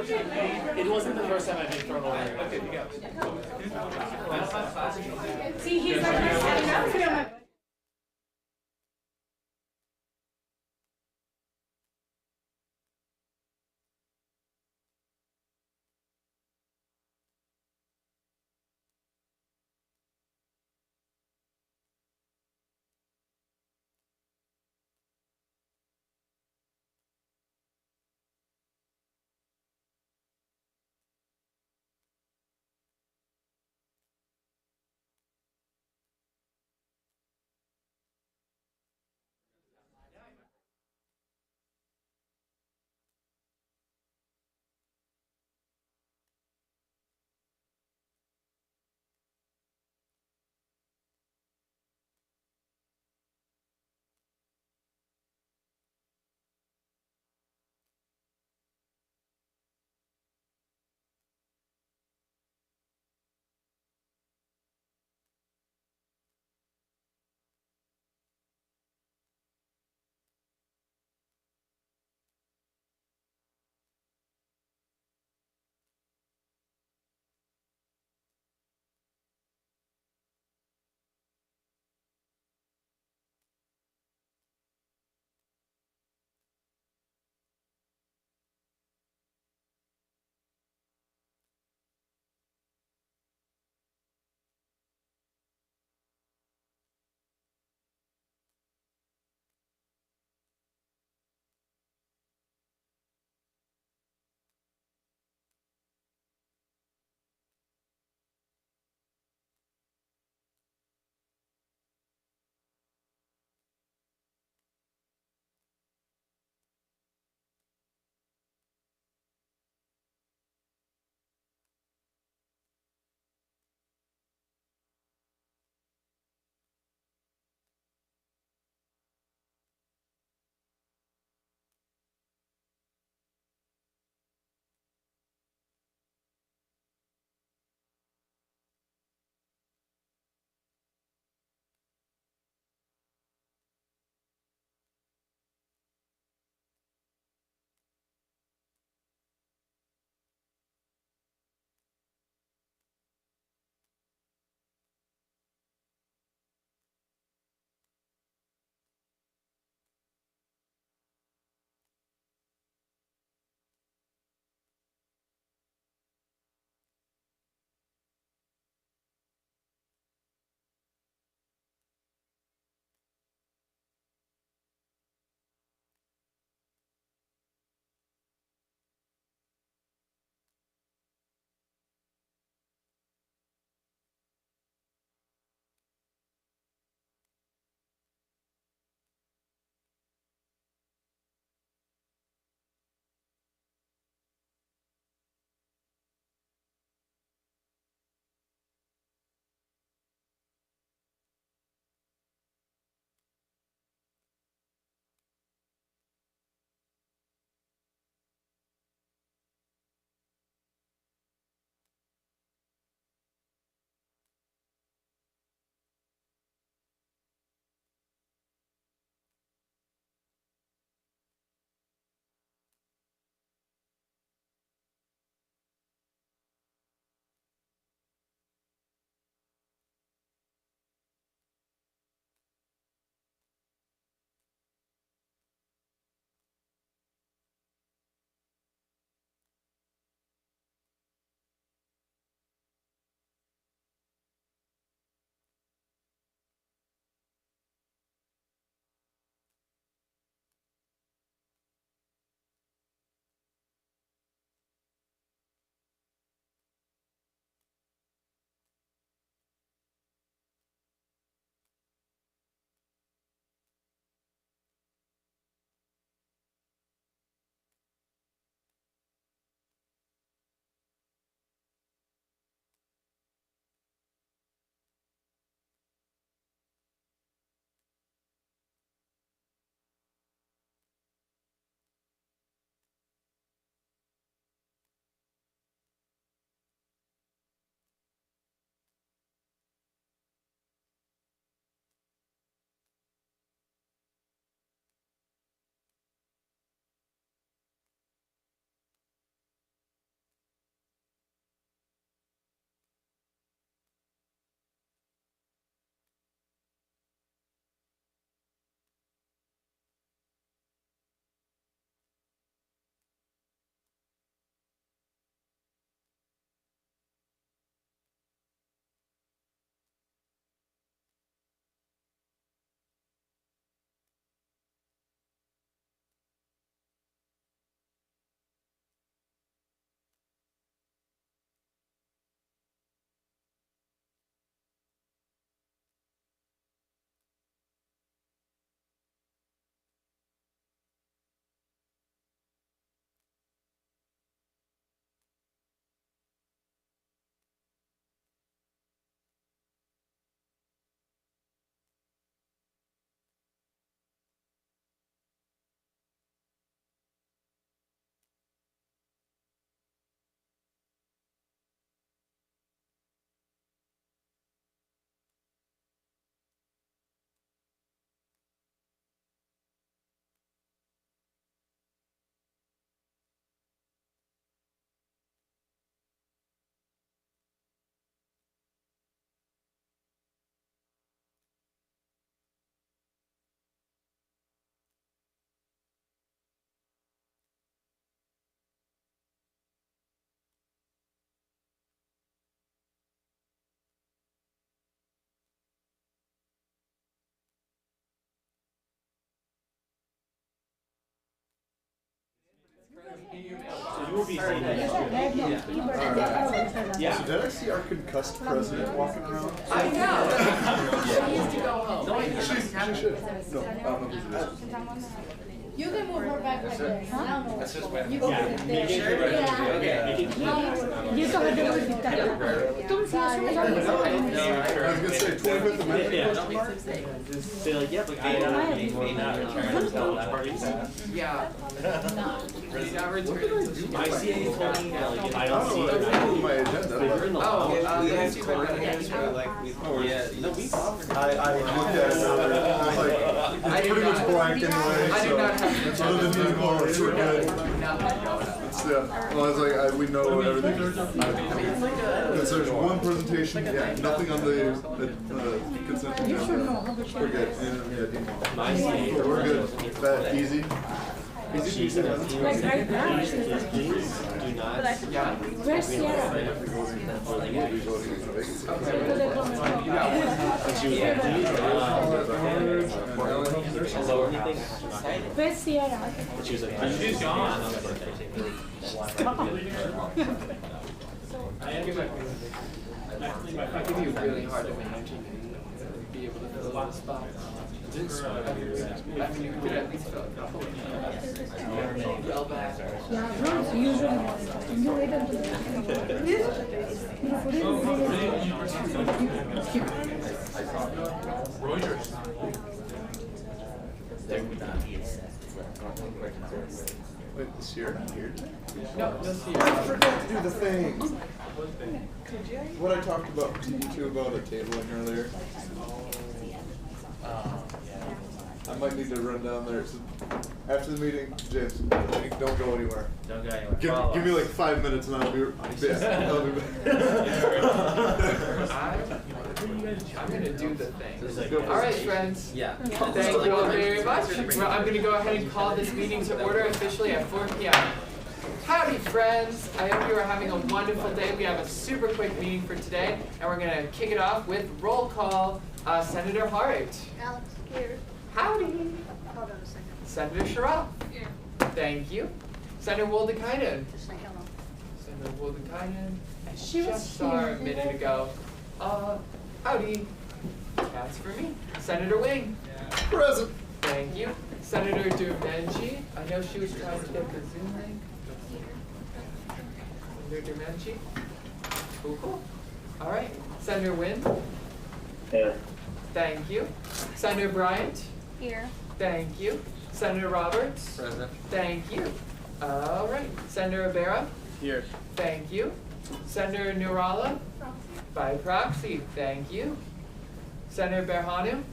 It wasn't the first time I've been thrown over. Okay, you go. See, he's like, I don't know. So did I see our concussed president walking around? I know. She needs to go home. She should. No, I don't know who it is. You can move her back like this. Huh? That's just when. You go with it there. ये तो हर जगह दिखता है तुम serious में जाओगे I was gonna say 25th Amendment question mark? They're like, yeah, but I may not return until that party's passed. Yeah. He's not returning until she I gets see back. it like, if I I don't don't see know. it, It's on my agenda. you're in the Oh, okay. Let's see what that is. Oh, yeah, no, we I looked at it earlier. I was like, it's pretty much blank anyway. I do not have to. Other than these words, we're good. Well, I was like, we know everything. Because there's one presentation, yeah, nothing on the consent agenda. We're good. We're good. That easy. Easy to like right now she's do not. Yeah. where's Sierra where's Sierra She was like, She's gone. I give you really hard to manage and be able to fill those spots. I mean, you could at least fill a couple. Yell back. yeah no it's usually you wait until Reuters. Wait, this year not here? No, just here. I forgot to do the thing. What I talked about to you two about a tabling earlier. I might need to run down there. So after the meeting, James, don't go anywhere. don't go anywhere. Give me like 5 minutes and I'll be back. I'm gonna do the thing. Like, All right, friends. Yeah. Thank you all very much. Well, I'm going to go ahead and call this meeting to order officially at 4 p.m. Howdy, friends. I hope you are having a wonderful day. We have a super quick meeting for today, and we're going to kick it off with roll call. Senator Hart. Alex, here. Howdy. Hold on a second. Senator Sharaf. Here. Thank you. Senator Woldekainen. Just say hello. Senator Woldekainen. I She was just saw her a here. minute ago. Howdy. That's for me. Senator Wing. Present. Thank you. Senator Dumenchi. I know she was trying to get the Zoom link. Senator Dumenchi. Cool. All right. Senator Wynn. Here. Thank you. Senator Bryant. Here. Thank you. Senator Roberts. President. Thank you. All right. Senator Rivera. Here. Thank you. Senator Nurala. By proxy. Thank you. Senator Berhanu.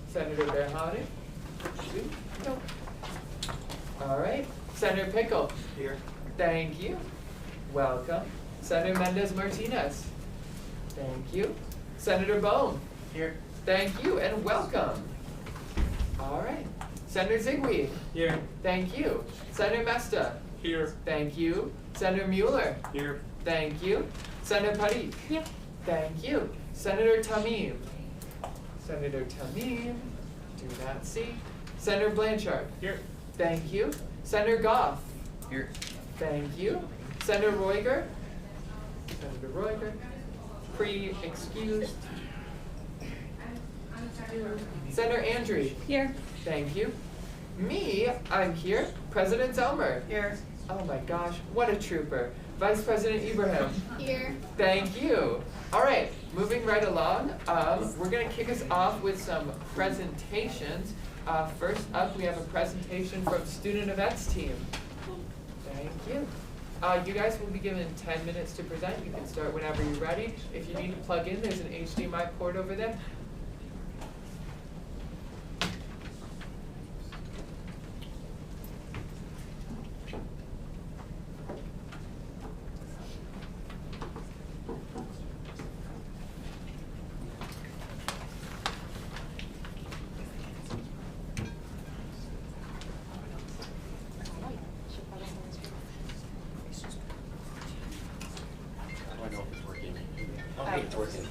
Senator Berhanu. No. All right. Senator Pickle. Here. Thank you. Welcome. Senator Mendez Martinez. Thank you. Senator Bone. Here. Thank you and welcome. All right. Senator Zigwe. Here. Thank you. Senator Mesta. Here. Thank you. Senator Mueller. Here. Thank you. Senator Parikh. Yep. Thank you. Senator Tamim. Senator Tamim. Do not see. Senator Blanchard. Here. Thank you. Senator Goff. Here. Thank you. Senator Roiger. Senator Roiger. Pre-excused. Senator Andrew. here Thank you. Me, I'm here. President Zelmer. Here. Oh my gosh, what a trooper. Vice President Ibrahim. Here. Thank you. All right, moving right along, we're going to kick us off with some presentations. First up, we have a presentation from Student Events Team. Thank you. You guys will be given 10 minutes to present. You can start whenever you're ready. If you need to plug in, there's an HDMI port over there. I don't know if it's working. I think it's working.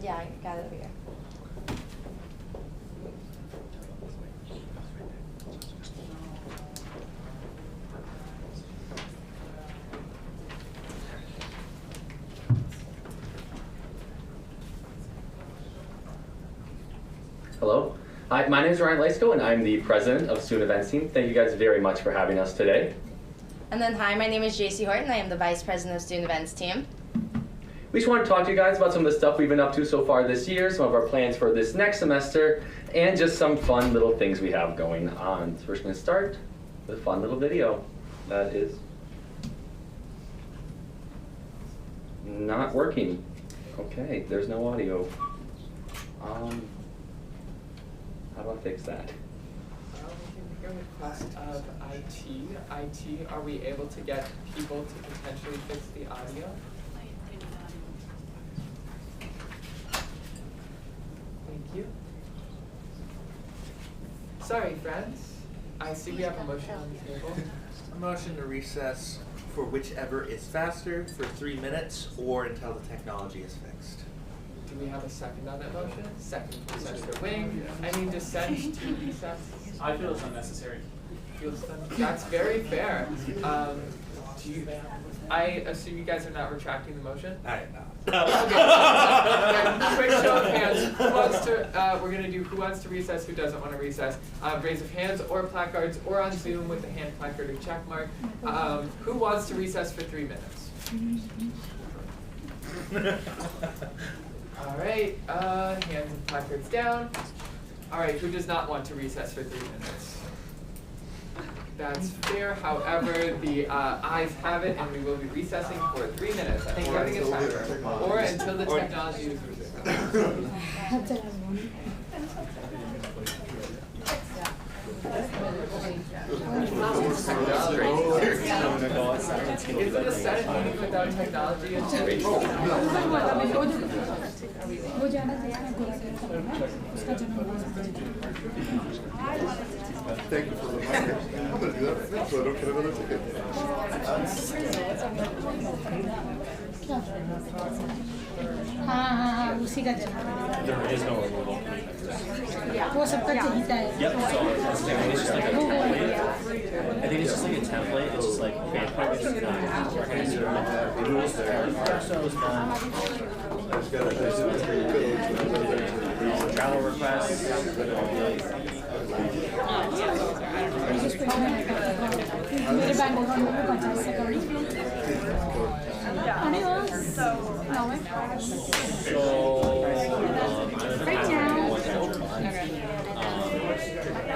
Yeah, I got it over here. Hello. Hi, my name is Ryan Lysko, and I'm the president of Student Events Team. Thank you guys very much for having us today. And then hi, my name is JC Horton. I am the vice president of Student Events Team. We just want to talk to you guys about some of the stuff we've been up to so far this year, some of our plans for this next semester, and just some fun little things we have going on. So we're just going to start with a fun little video that is not working. Okay, there's no audio. How do I fix that? We can make a request of IT, are we able to get people to potentially fix the audio? Thank you. Sorry, friends. I see we have a motion on the table. A motion to recess for whichever is faster for 3 minutes or until the technology is fixed. Do we have a second on that motion? Second from Senator Wing. Any dissent to recess? I feel it's unnecessary. That's very fair. I assume you guys are not retracting the motion? I am not. Okay, quick show of hands. Who wants to, we're going to do who wants to recess, who doesn't want to recess. Raise of hands or placards or on Zoom with the hand placard or check mark. Who wants to recess for 3 minutes? All right, hands and placards down. All right, who does not want to recess for 3 minutes? That's fair. However, the ayes have it, and we will be recessing for 3 minutes. I'm starting a timer. Or until the technology is resumed. Is it a Senate meeting without technology? वो जाना देखना उसका Thank you for the reminder. I'm going to do that right now so I don't get another ticket. हाँ हाँ हाँ उसी का जन्म There is no removal. वो सबका चहीता है Yep, so it's just like a template. I think it's just like a template. It's just like, okay, probably just organize your rules there. So it's travel requests. मेरे bank account में 50 second right now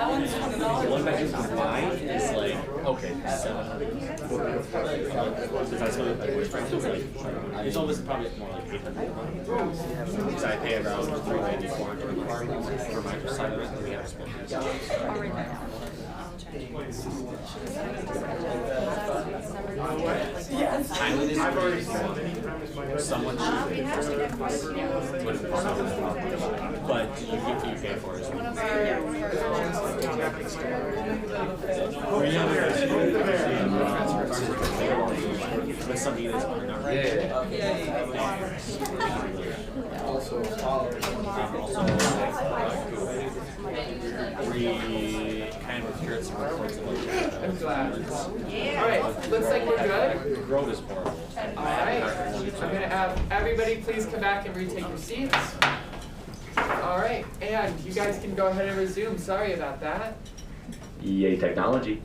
One bedroom combined is like, okay, 700. If that's what my boyfriend is like, it's almost probably more like 800. Because I pay around 390, 400 for my side of it, and we have split. Timeliness, I've already someone should but you pay for it. But some units are not right. Also, we kind of heard some reports about I'm glad. All right, looks like we're good. the road is horrible. All right, I'm going to have everybody please come back and retake your seats. All right, and you guys can go ahead and resume. Sorry about that. Yay, technology.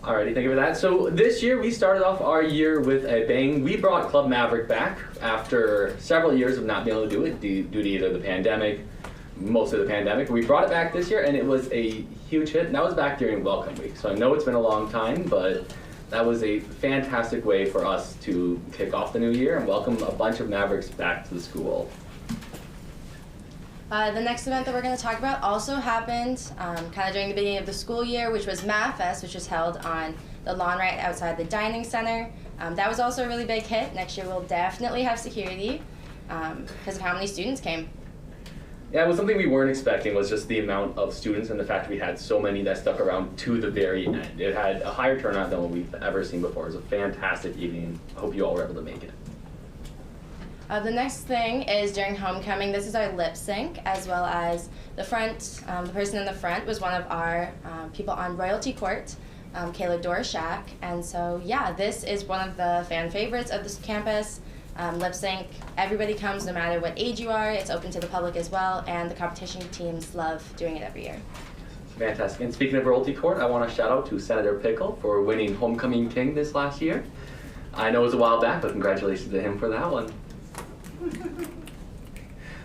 Alrighty, thank you for that. So this year we started off our year with a bang. We brought Club Maverick back after several years of not being able to do it due to either the pandemic, most of the pandemic. We brought it back this year and it was a huge hit. And that was back during Welcome Week. So I know it's been a long time, but that was a fantastic way for us to kick off the new year and welcome a bunch of Mavericks back to the school. The next event that we're going to talk about also happened kind of during the beginning of the school year, which was Math Fest, which was held on the lawn right outside the dining center. That was also a really big hit. Next year we'll definitely have security because of how many students came. Yeah, it was something we weren't expecting, was just the amount of students and the fact we had so many that stuck around to the very end. It had a higher turnout than what we've ever seen before. It was a fantastic evening. I hope you all were able to make it. The next thing is during homecoming. This is our lip sync, as well as the front. The person in the front was one of our people on Royalty Court, Kayla Dorshak. And so, yeah, this is one of the fan favorites of this campus. Lip sync, everybody comes no matter what age you are. It's open to the public as well, and the competition teams love doing it every year. Fantastic. And speaking of Royalty Court, I want to shout out to Senator Pickle for winning Homecoming King this last year. I know it was a while back, but congratulations to him for that one.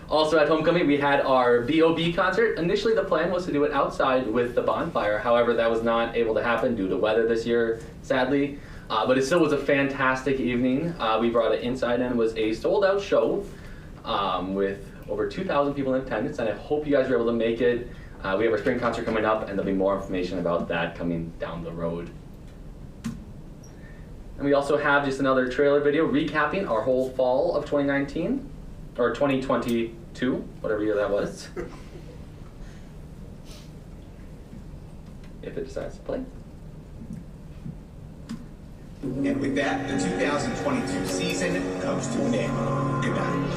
Also at Homecoming, we had our B.O.B. concert. Initially, the plan was to do it outside with the bonfire. However, that was not able to happen due to weather this year, sadly. But it still was a fantastic evening. We brought it inside, and it was a sold-out show with over 2,000 people in attendance, and I hope you guys were able to make it. We have our spring concert coming up, and there'll be more information about that coming down the road. And we also have just another trailer video recapping our whole fall of 2019, or 2022, whatever year that was. If it decides to play. And with that, the 2022 season comes to an end. Good night.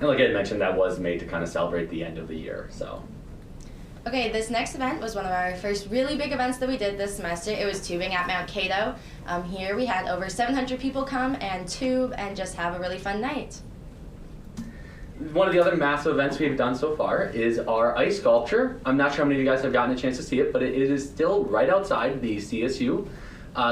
And like I had mentioned, that was made to kind of celebrate the end of the year, so. Okay, this next event was one of our first really big events that we did this semester. It was tubing at Mankato. Here we had over 700 people come and tube and just have a really fun night. One of the other massive events we've done so far is our ice sculpture. I'm not sure how many of you guys have gotten a chance to see it, but it is still right outside the CSU.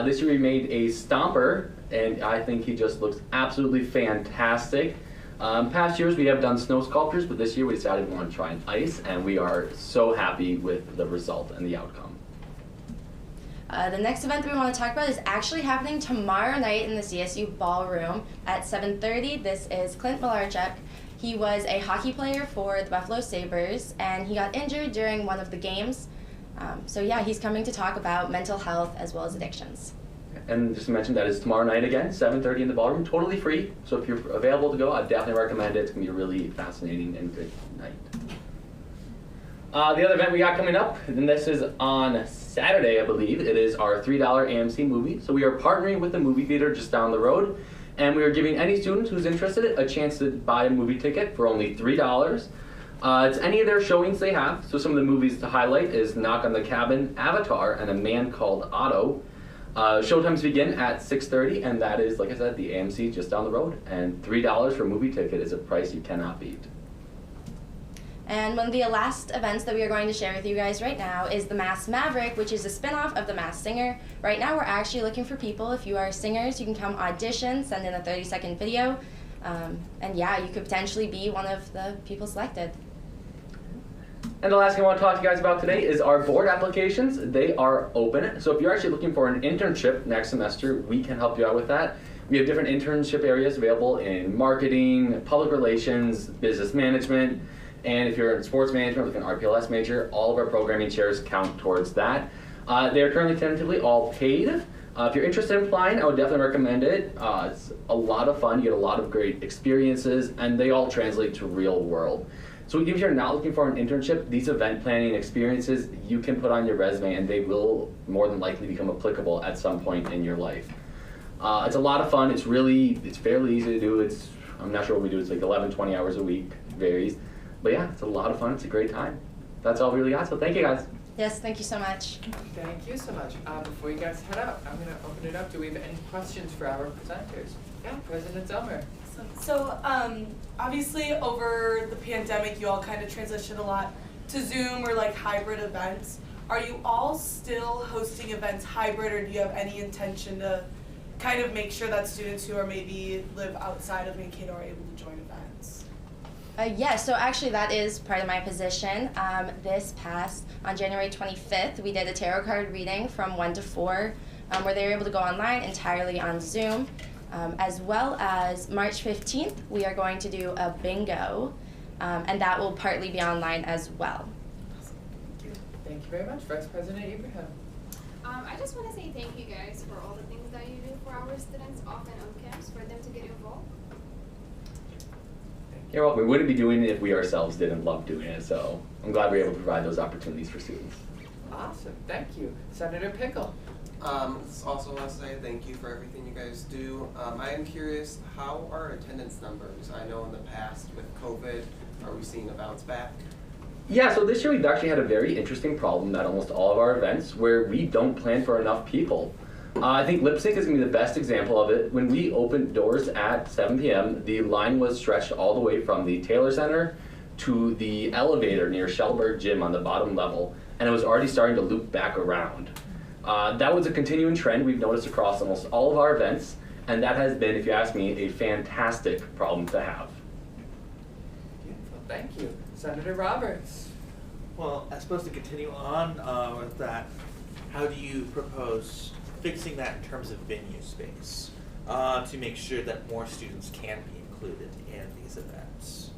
This year we made a stomper, and I think he just looks absolutely fantastic. Past years we have done snow sculptures, but this year we decided we want to try an ice, and we are so happy with the result and the outcome. The next event that we want to talk about is actually happening tomorrow night in the CSU ballroom at 7:30. This is Clint Malarchuk. He was a hockey player for the Buffalo Sabres, and he got injured during one of the games. So yeah, he's coming to talk about mental health as well as addictions. And just to mention, that is tomorrow night again, 7:30 in the ballroom, totally free. So if you're available to go, I definitely recommend it. It's going to be a really fascinating and good night. The other event we got coming up, and this is on Saturday, I believe. It is our $3 AMC movie. So we are partnering with the movie theater just down the road, and we are giving any student who's interested a chance to buy a movie ticket for only $3. It's any of their showings they have. So some of the movies to highlight is Knock on the Cabin, Avatar, and A Man Called Otto. Showtimes begin at 6:30, and that is, like I said, the AMC just down the road. And $3 for a movie ticket is a price you cannot beat. And one of the last events that we are going to share with you guys right now is the Masked Maverick, which is a spin-off of the Masked Singer. Right now we're actually looking for people. If you are singers, you can come audition, send in a 30-second video, and yeah, you could potentially be one of the people selected. And the last thing I want to talk to you guys about today is our board applications. They are open. So if you're actually looking for an internship next semester, we can help you out with that. We have different internship areas available in marketing, public relations, business management, and if you're in sports management with an RPLS major, all of our programming shares count towards that. They're currently tentatively all paid. If you're interested in applying, I would definitely recommend it. It's a lot of fun. You get a lot of great experiences, and they all translate to real world. So even if you're not looking for an internship, these event planning experiences you can put on your resume, and they will more than likely become applicable at some point in your life. It's a lot of fun. It's fairly easy to do. I'm not sure what we do. It's like 11, 20 hours a week, varies. But yeah, it's a lot of fun. It's a great time. that's all we really got. So thank you guys. Yes, thank you so much. Thank you so much. Before you guys head out, I'm going to open it up. Do we have any questions for our presenters? Yeah, President Zelmer. So, obviously over the pandemic, you all kind of transitioned a lot to Zoom or like hybrid events. Are you all still hosting events hybrid, or do you have any intention to kind of make sure that students who are maybe live outside of Mankato are able to join events? Yes, so actually that is part of my position. This past, on January 25th, we did a tarot card reading from 1 to 4, where they were able to go online entirely on Zoom. As well as March 15th, we are going to do a bingo, and that will partly be online as well. Thank you very much. Vice President Ibrahim. I just want to say thank you guys for all the things that you do for our students off and on camps, for them to get involved. You're welcome. We wouldn't be doing it if we ourselves didn't love doing it, so I'm glad we're able to provide those opportunities for students. Awesome. Thank you. Senator Pickle. Also want to say thank you for everything you guys do. I am curious, how are attendance numbers? I know in the past with COVID, are we seeing a bounce back? Yeah, so this year we've actually had a very interesting problem at almost all of our events where we don't plan for enough people. I think lip sync is going to be the best example of it. When we opened doors at 7 p.m., the line was stretched all the way from the Taylor Center to the elevator near Shellberg Gym on the bottom level, and it was already starting to loop back around. That was a continuing trend we've noticed across almost all of our events, and that has been, if you ask me, a fantastic problem to have. Beautiful. Thank you. Senator Roberts. Well, as supposed to continue on with that, how do you propose fixing that in terms of venue space to make sure that more students can be included in these events?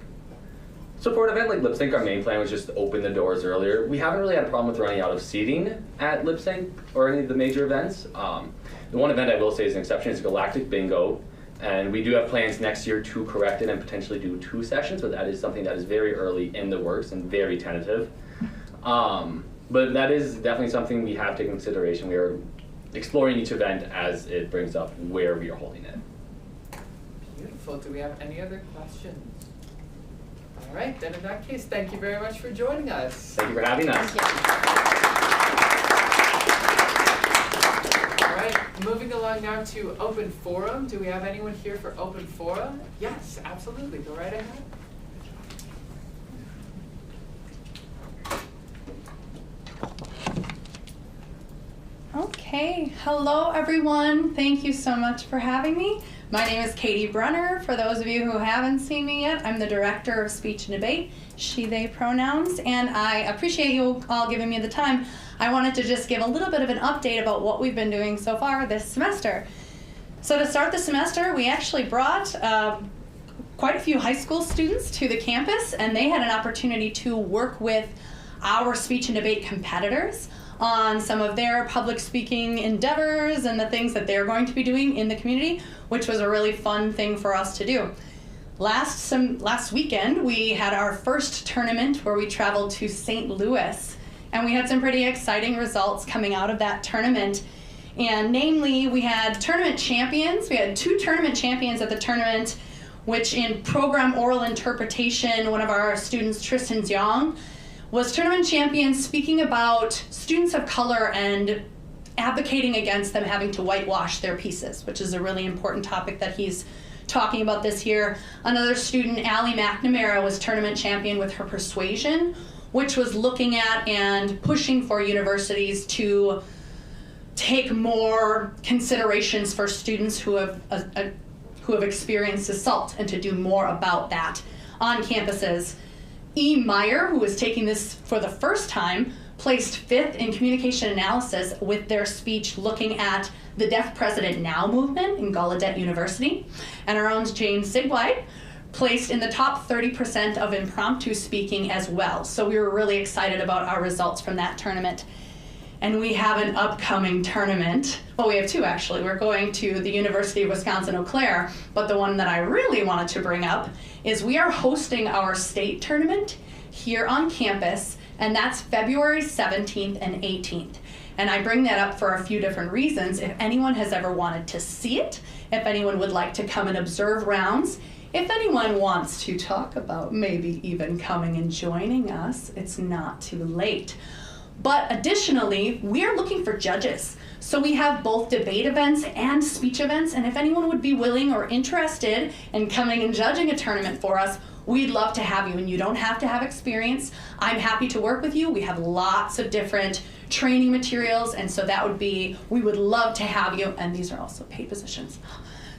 So for an event like Lip Sync, our main plan was just to open the doors earlier. We haven't really had a problem with running out of seating at Lip Sync or any of the major events. The one event I will say is an exception is Galactic Bingo, and we do have plans next year to correct it and potentially do 2 sessions, but that is something that is very early in the works and very tentative. But that is definitely something we have to consideration. We are exploring each event as it brings up where we are holding it. Beautiful. Do we have any other questions? All right, then in that case, thank you very much for joining us. Thank you for having us. All right, moving along now to open forum. Do we have anyone here for open forum? Yes, absolutely. Go right ahead. Okay, hello everyone. Thank you so much for having me. My name is Katie Brunner. For those of you who haven't seen me yet, I'm the Director of Speech and Debate, she, they pronouns, and I appreciate you all giving me the time. I wanted to just give a little bit of an update about what we've been doing so far this semester. So to start the semester, we actually brought quite a few high school students to the campus, and they had an opportunity to work with our speech and debate competitors on some of their public speaking endeavors and the things that they're going to be doing in the community, which was a really fun thing for us to do. Last weekend, we had our first tournament where we traveled to St. Louis, and we had some pretty exciting results coming out of that tournament. And namely, we had tournament champions. We had 2 tournament champions at the tournament, which in program oral interpretation, one of our students, Tristan Young, was tournament champion speaking about students of color and advocating against them having to whitewash their pieces, which is a really important topic that he's talking about this year. Another student, Allie McNamara, was tournament champion with her persuasion, which was looking at and pushing for universities to take more considerations for students who have experienced assault and to do more about that on campuses. E. Meyer, who was taking this for the first time, placed 5th in communication analysis with their speech looking at the Deaf President Now movement in Gallaudet University. And our own Jane Sigwide placed in the top 30% of impromptu speaking as well. So we were really excited about our results from that tournament. And we have an upcoming tournament. Well, we have 2 actually. We're going to the University of Wisconsin-Eau Claire, but the one that I really wanted to bring up is we are hosting our state tournament here on campus, and that's February 17th and 18th. And I bring that up for a few different reasons. If anyone has ever wanted to see it, if anyone would like to come and observe rounds, if anyone wants to talk about maybe even coming and joining us, it's not too late. But additionally, we're looking for judges. So we have both debate events and speech events, and if anyone would be willing or interested in coming and judging a tournament for us, we'd love to have you, and you don't have to have experience. I'm happy to work with you. We have lots of different training materials, and so we would love to have you, and these are also paid positions.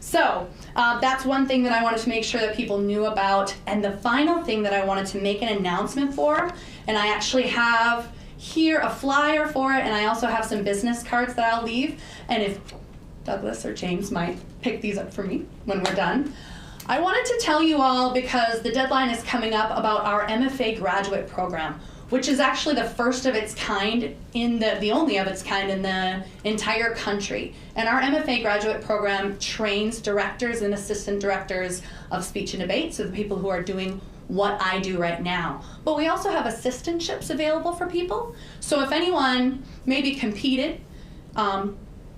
So that's one thing that I wanted to make sure that people knew about. And the final thing that I wanted to make an announcement for, and I actually have here a flyer for it, and I also have some business cards that I'll leave, and if Douglas or James might pick these up for me when we're done. I wanted to tell you all, because the deadline is coming up, about our MFA graduate program, which is actually the first of its kind, the only of its kind in the entire country. And our MFA graduate program trains directors and assistant directors of speech and debate, so the people who are doing what I do right now. But we also have assistantships available for people. So if anyone maybe competed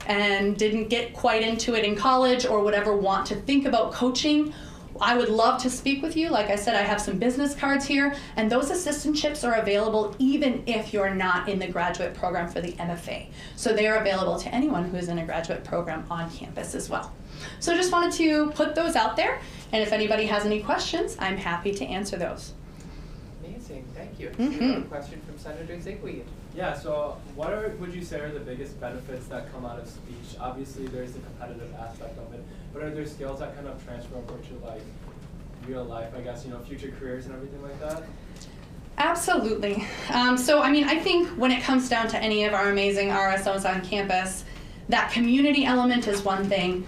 and didn't get quite into it in college or whatever, want to think about coaching, I would love to speak with you. Like I said, I have some business cards here, and those assistantships are available even if you're not in the graduate program for the MFA. So they're available to anyone who is in a graduate program on campus as well. So just wanted to put those out there, and if anybody has any questions, I'm happy to answer those. Amazing, thank you. We have a question from Senator Zigweed. Yeah, so what would you say are the biggest benefits that come out of speech? Obviously there's the competitive aspect of it, but are there skills that kind of transfer over to like real life, I guess, future careers and everything like that? Absolutely. So I mean, I think when it comes down to any of our amazing RSOs on campus, that community element is one thing.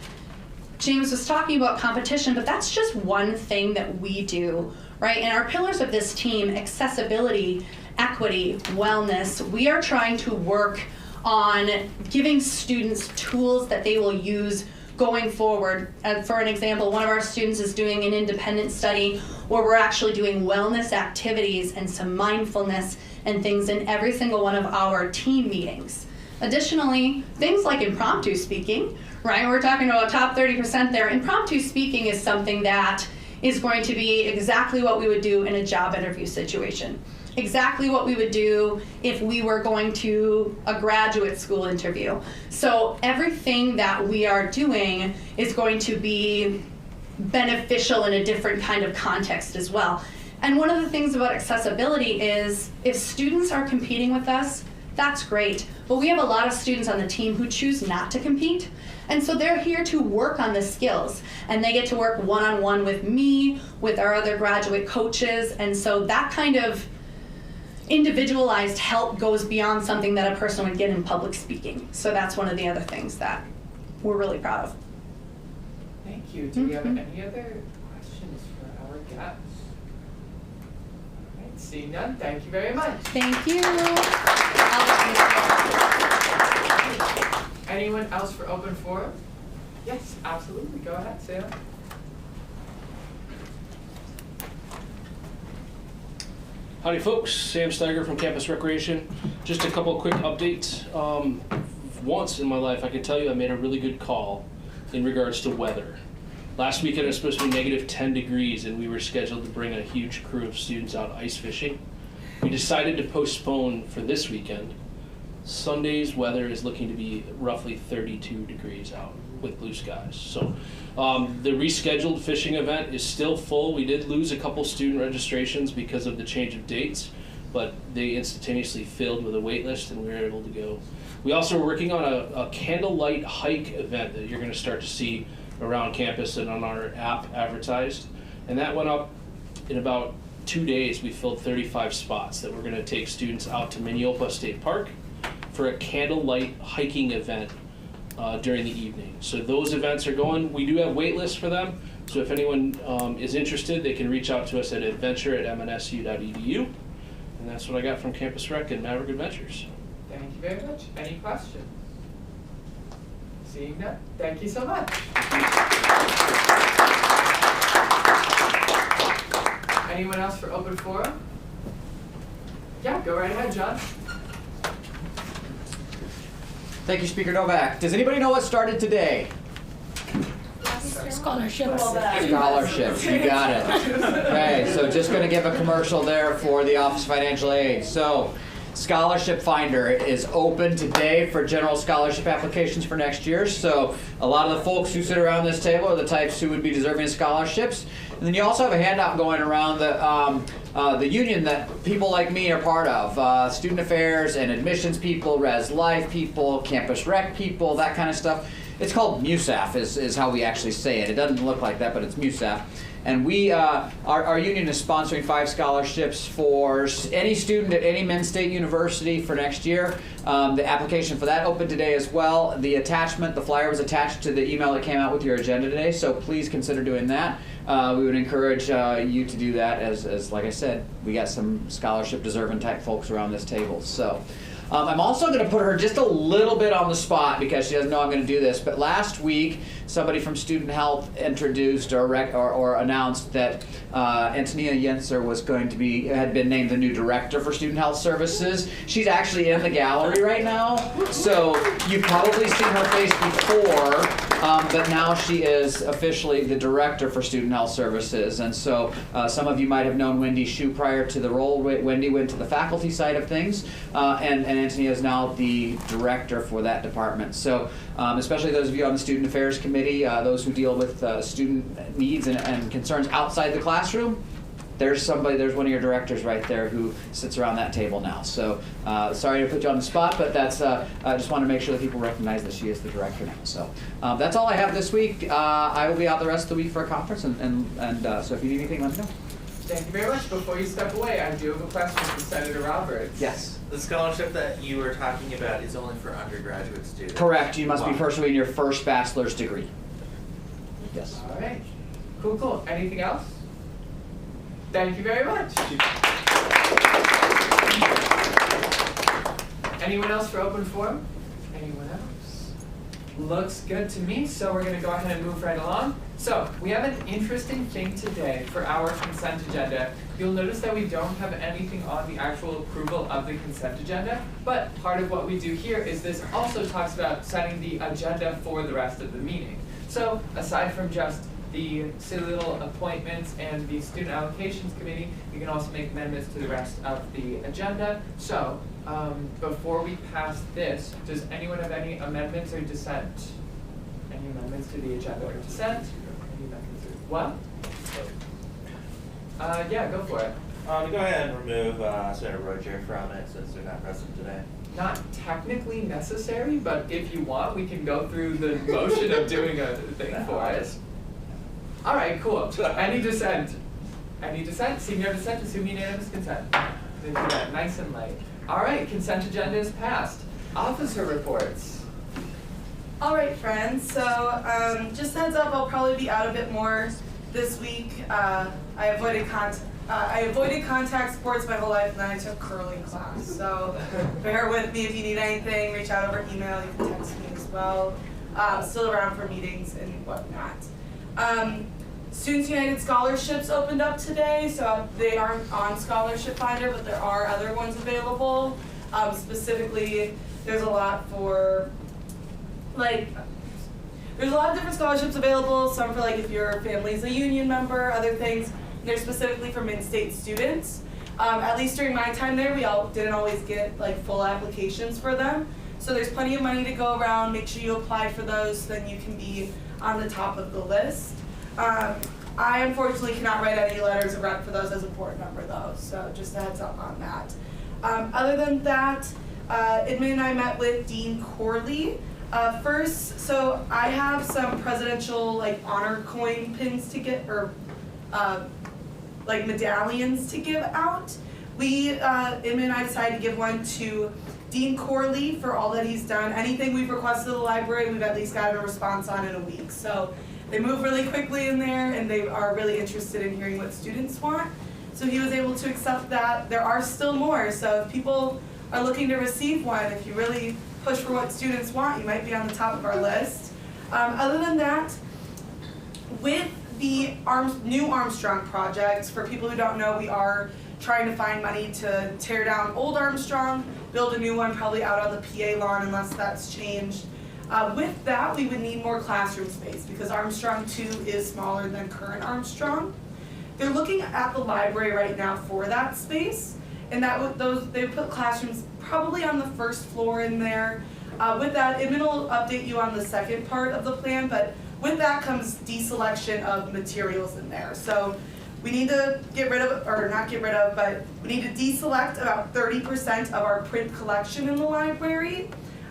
James was talking about competition, but that's just one thing that we do, right? And our pillars of this team, accessibility, equity, wellness, we are trying to work on giving students tools that they will use going forward. For an example, one of our students is doing an independent study where we're actually doing wellness activities and some mindfulness and things in every single one of our team meetings. Additionally, things like impromptu speaking, right? We're talking about top 30% there. Impromptu speaking is something that is going to be exactly what we would do in a job interview situation. Exactly what we would do if we were going to a graduate school interview. So everything that we are doing is going to be beneficial in a different kind of context as well. And one of the things about accessibility is if students are competing with us, that's great. But we have a lot of students on the team who choose not to compete. And so they're here to work on the skills, and they get to work one-on-one with me, with our other graduate coaches, and so that kind of individualized help goes beyond something that a person would get in public speaking. So that's one of the other things that we're really proud of. Thank you. Do we have any other questions for our guests? All right, seeing none, thank you very much. Thank you. Anyone else for open forum? Yes, absolutely. Go ahead, Sam. Howdy folks, Sam Steiger from Campus Recreation. Just a couple of quick updates. Once in my life, I can tell you I made a really good call in regards to weather. Last weekend it was supposed to be negative 10 degrees and we were scheduled to bring a huge crew of students out ice fishing. We decided to postpone for this weekend. Sunday's weather is looking to be roughly 32 degrees out with blue skies. So the rescheduled fishing event is still full. We did lose a couple student registrations because of the change of dates, but they instantaneously filled with a wait list and we were able to go. We also are working on a candlelight hike event that you're going to start to see around campus and on our app advertised. And that went up in about 2 days. We filled 35 spots that we're going to take students out to Minneopa State Park for a candlelight hiking event during the evening. So those events are going. We do have wait lists for them. So if anyone is interested, they can reach out to us at adventure@mnsu.edu. And that's what I got from Campus Rec and Maverick Adventures. Thank you very much. Any questions? Seeing none, thank you so much. Anyone else for open forum? Yeah, go right ahead, John. Thank you, Speaker Novak. Does anybody know what started today? Scholarships. Scholarships, you got it. Okay, so just going to give a commercial there for the Office of Financial Aid. So, Scholarship Finder is open today for general scholarship applications for next year. So, a lot of the folks who sit around this table are the types who would be deserving of scholarships. And then you also have a handout going around the union that people like me are part of. Student affairs and admissions people, res life people, campus rec people, that kind of stuff. It's called MUSAF is how we actually say it. It doesn't look like that, but it's MUSAF. And we, our union is sponsoring 5 scholarships for any student at any Men's State University for next year. The application for that opened today as well. The attachment, the flyer was attached to the email that came out with your agenda today, so please consider doing that. We would encourage you to do that as like I said, we got some scholarship deserving type folks around this table. So. I'm also going to put her just a little bit on the spot because she doesn't know I'm going to do this. But last week, somebody from Student Health introduced or announced that Antonia Yenser had been named the new director for Student Health Services. She's actually in the gallery right now, so you've probably seen her face before, but now she is officially the director for Student Health Services. And so some of you might have known Wendy Shu prior to the role. Wendy went to the faculty side of things, and Antonia is now the director for that department. So especially those of you on the Student Affairs Committee, those who deal with student needs and concerns outside the classroom, there's one of your directors right there who sits around that table now. So sorry to put you on the spot, but that's I just want to make sure that people recognize that she is the director now. So that's all I have this week. I will be out the rest of the week for a conference, and so if you need anything, let me know. Thank you very much. Before you step away, I do have a question for Senator Roberts. Yes. The scholarship that you were talking about is only for undergraduate students. Correct. You must be pursuing your first bachelor's degree. Yes. All right. Cool. Anything else? Thank you very much. Anyone else for open forum? Anyone else? Looks good to me, so we're going to go ahead and move right along. So, we have an interesting thing today for our consent agenda. You'll notice that we don't have anything on the actual approval of the consent agenda, but part of what we do here is this also talks about setting the agenda for the rest of the meeting. So, aside from just the silly little appointments and the student allocations committee, you can also make amendments to the rest of the agenda. So, before we pass this, does anyone have any amendments or dissent? Any amendments to the agenda or dissent? Any amendments or what? Yeah, go for it. Go ahead and remove Senator Roger from it since they're not present today. Not technically necessary, but if you want, we can go through the motion of doing a thing for it. All right, cool. Any dissent? Any dissent? Seeing no dissent, assume unanimous consent. They do that nice and light. All right, consent agenda is passed. Officer reports. All right, friends. So just heads up, I'll probably be out a bit more this week. I avoided contact sports my whole life, and then I took curling class. So bear with me if you need anything. Reach out over email. You can text me as well. Still around for meetings and whatnot. Students United scholarships opened up today, so they aren't on Scholarship Finder, but there are other ones available. Specifically, there's a lot for there's a lot of different scholarships available. Some for if your family's a union member, other things. They're specifically for mid-state students. At least during my time there, we didn't always get full applications for them. So there's plenty of money to go around. Make sure you apply for those so then you can be on the top of the list. I unfortunately cannot write any letters of rep for those as a board member though, so just a heads up on that. Other than that, Edmund and I met with Dean Corley. First, so I have some presidential honor coin pins to get, or medallions to give out. Edmund and I decided to give one to Dean Corley for all that he's done. Anything we've requested of the library, we've at least gotten a response on in a week. So they move really quickly in there, and they are really interested in hearing what students want. So he was able to accept that. There are still more, so if people are looking to receive one, if you really push for what students want, you might be on the top of our list. Other than that, with the new Armstrong project, for people who don't know, we are trying to find money to tear down old Armstrong, build a new one probably out on the PA lawn unless that's changed. With that, we would need more classroom space because Armstrong 2 is smaller than current Armstrong. They're looking at the library right now for that space, and they put classrooms probably on the first floor in there. With that, Eamon will update you on the second part of the plan, but with that comes deselection of materials in there. So we need to get rid of, or not get rid of, but we need to deselect about 30% of our print collection in the library.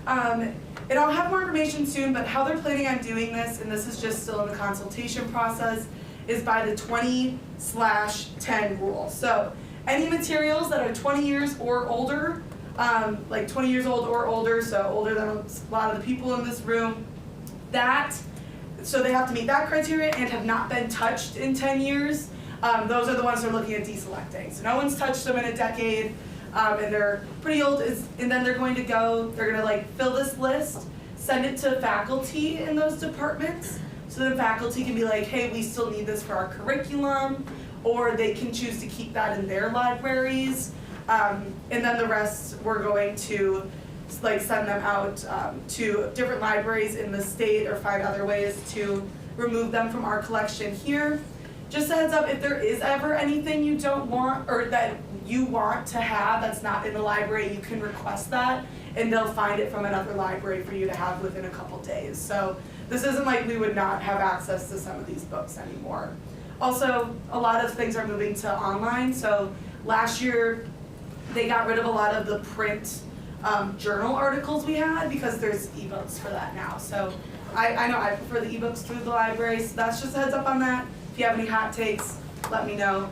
And I'll have more information soon, but how they're planning on doing this, and this is just still in the consultation process, is by the 20/10 rule. So any materials that are 20 years or older, like 20 years old or older, so older than a lot of the people in this room, so they have to meet that criteria and have not been touched in 10 years. Those are the ones they're looking at deselecting. So no one's touched them in a decade, and they're pretty old, and then they're going to like fill this list, send it to faculty in those departments, so then faculty can be like, hey, we still need this for our curriculum, or they can choose to keep that in their libraries, and then the rest we're going to like send them out to different libraries in the state or find other ways to remove them from our collection here. Just a heads up, if there is ever anything you don't want or that you want to have that's not in the library, you can request that and they'll find it from another library for you to have within a couple days. So this isn't like we would not have access to some of these books anymore. Also, a lot of things are moving to online. So last year they got rid of a lot of the print journal articles we had because there's ebooks for that now. So I know I prefer the ebooks through the library, so that's just a heads up on that. If you have any hot takes, let me know.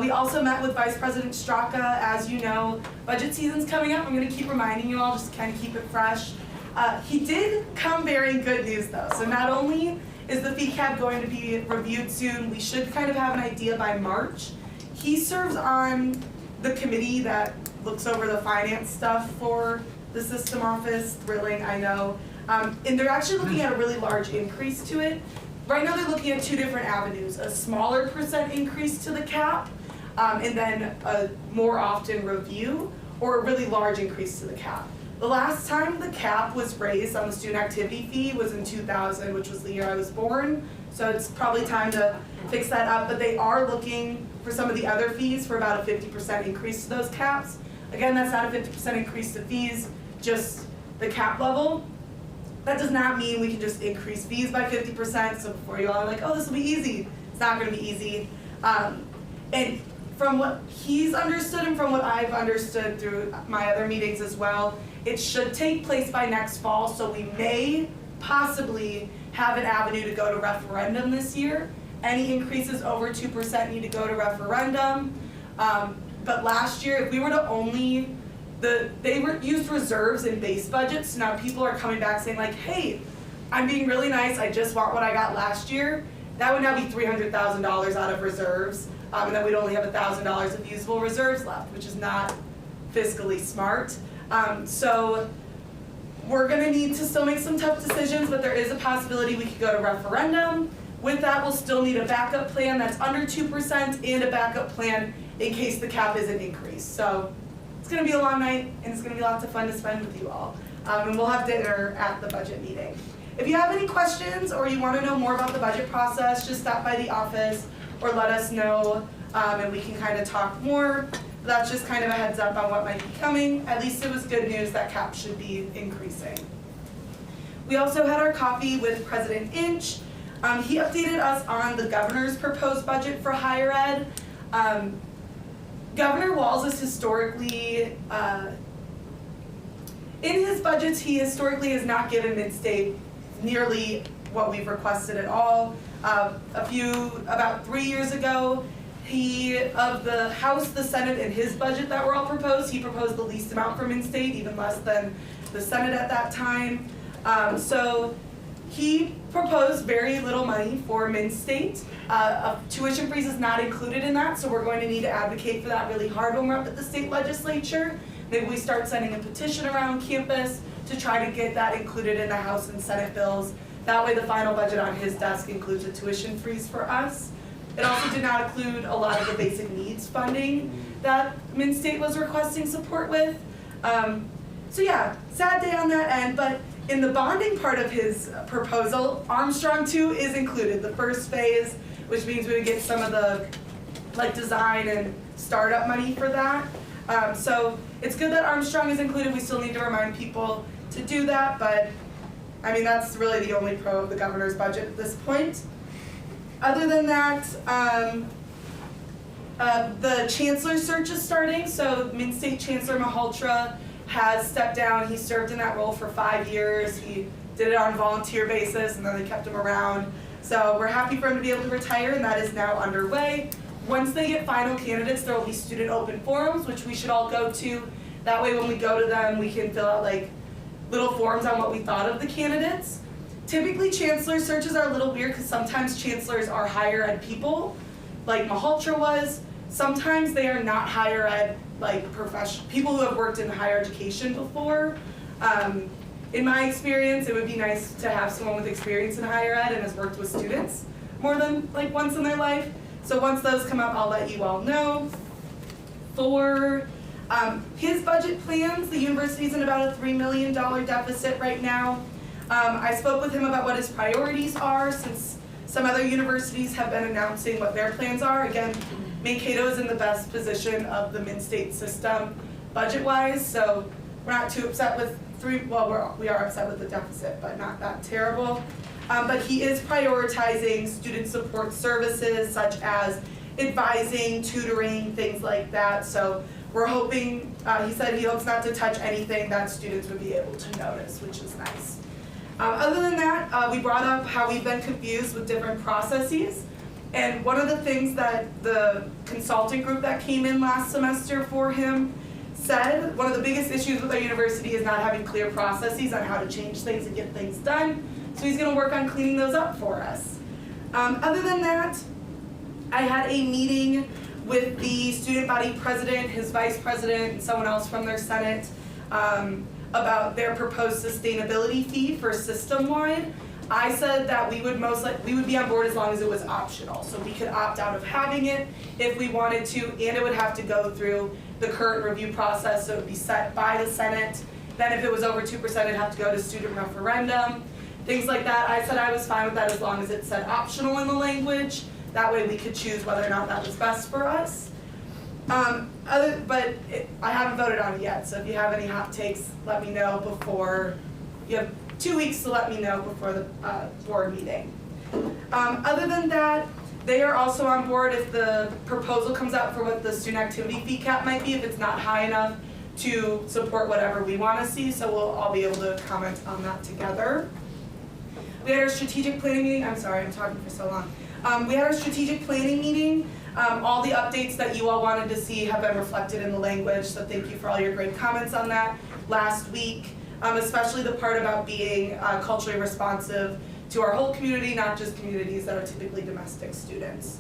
We also met with Vice President Straka. As you know, budget season's coming up. I'm going to keep reminding you all, just to kind of keep it fresh. He did come bearing good news though. So not only is the fee cap going to be reviewed soon, we should kind of have an idea by March. He serves on the committee that looks over the finance stuff for the system office. Thrilling, I know. And they're actually looking at a really large increase to it. Right now they're looking at two different avenues, a smaller % increase to the cap, and then a more often review, or a really large increase to the cap. The last time the cap was raised on the student activity fee was in 2000, which was the year I was born, so it's probably time to fix that up, but they are looking for some of the other fees for about a 50% increase to those caps. Again, that's not a 50% increase to fees, just the cap level. That does not mean we can just increase fees by 50%, so before you all are like, oh, this will be easy. It's not going to be easy. And from what he's understood and from what I've understood through my other meetings as well, it should take place by next fall, so we may possibly have an avenue to go to referendum this year. Any increases over 2% need to go to referendum. But last year, if we were to only used reserves in base budgets, so now people are coming back saying like, hey, I'm being really nice, I just want what I got last year. That would now be $300,000 out of reserves, and then we'd only have $1,000 of usable reserves left, which is not fiscally smart. So we're gonna need to still make some tough decisions, but there is a possibility we could go to referendum. With that, we'll still need a backup plan that's under 2% and a backup plan in case the cap isn't increased. So it's going to be a long night, and it's going to be lots of fun to spend with you all. And we'll have dinner at the budget meeting. If you have any questions or you want to know more about the budget process, just stop by the office or let us know, and we can kind of talk more. That's just kind of a heads up on what might be coming. At least it was good news that cap should be increasing. We also had our coffee with President Inch. He updated us on the governor's proposed budget for higher ed. Governor Walz is historically, in his budgets, he historically has not given Mid-State nearly what we've requested at all. About 3 years ago, of the House, the Senate, and his budget that were all proposed, he proposed the least amount for Mid-State, even less than the Senate at that time. So he proposed very little money for Mid-State. A tuition freeze is not included in that, so we're going to need to advocate for that really hard when we're up at the state legislature. Maybe we start sending a petition around campus to try to get that included in the House and Senate bills. That way the final budget on his desk includes a tuition freeze for us. It also did not include a lot of the basic needs funding that Mid-State was requesting support with. So yeah, sad day on that end, but In the bonding part of his proposal, Armstrong 2 is included, the first phase, which means we would get some of the design and startup money for that. So it's good that Armstrong is included. We still need to remind people to do that, but I mean, that's really the only pro of the governor's budget at this point. Other than that, the chancellor search is starting. So Min-State Chancellor Malhotra has stepped down. He served in that role for 5 years. He did it on a volunteer basis, and then they kept him around. So we're happy for him to be able to retire, and that is now underway. Once they get final candidates, there will be student open forums, which we should all go to. That way when we go to them, we can fill out little forms on what we thought of the candidates. Typically, chancellor searches are a little weird because sometimes chancellors are higher ed people, like Malhotra was. Sometimes they are not higher ed, people who have worked in higher education before. In my experience, it would be nice to have someone with experience in higher ed and has worked with students more than once in their life. So once those come up, I'll let you all know. For his budget plans, the university's in about a $3 million deficit right now. I spoke with him about what his priorities are, since some other universities have been announcing what their plans are. Again, Mankato is in the best position of the Min-State system budget-wise, so we're not too upset with we are upset with the deficit, but not that terrible. But he is prioritizing student support services such as advising, tutoring, things like that. So we're hoping, he said he hopes not to touch anything that students would be able to notice, which is nice. Other than that, we brought up how we've been confused with different processes. And one of the things that the consulting group that came in last semester for him said, one of the biggest issues with our university is not having clear processes on how to change things and get things done. So he's going to work on cleaning those up for us. Other than that, I had a meeting with the student body president, his vice president, and someone else from their senate about their proposed sustainability fee for system-wide. I said that we would be on board as long as it was optional. So we could opt out of having it if we wanted to, and it would have to go through the current review process, so it would be set by the Senate. Then if it was over 2%, it'd have to go to student referendum, things like that. I said I was fine with that as long as it said optional in the language. That way we could choose whether or not that was best for us. I haven't voted on it yet, so if you have any hot takes, let me know before. You have 2 weeks to let me know before the board meeting. Other than that, they are also on board if the proposal comes out for what the student activity fee cap might be, if it's not high enough to support whatever we want to see, so we'll all be able to comment on that together. We had our strategic planning meeting. I'm sorry, I'm talking for so long. We had our strategic planning meeting. All the updates that you all wanted to see have been reflected in the language, so thank you for all your great comments on that last week, especially the part about being culturally responsive to our whole community, not just communities that are typically domestic students.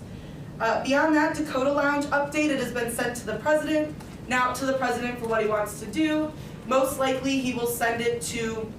Beyond that, Dakota Lounge update, it has been sent to the president, now to the president for what he wants to do. Most likely he will send it to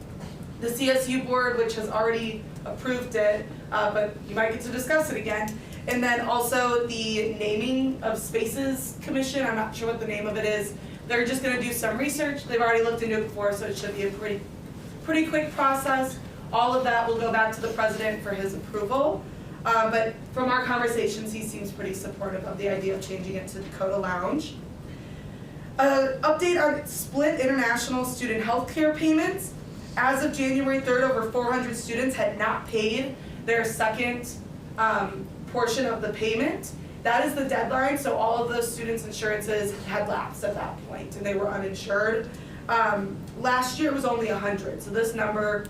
the CSU board, which has already approved it, but you might get to discuss it again. And then also the naming of spaces commission, I'm not sure what the name of it is. They're just gonna do some research. They've already looked into it before, so it should be a pretty quick process. All of that will go back to the president for his approval. But from our conversations, he seems pretty supportive of the idea of changing it to Dakota Lounge. Update on split international student health care payments. As of January 3rd, over 400 students had not paid their second portion of the payment. That is the deadline, so all of those students' insurances had lapsed at that point and they were uninsured. Last year it was only 100, so this number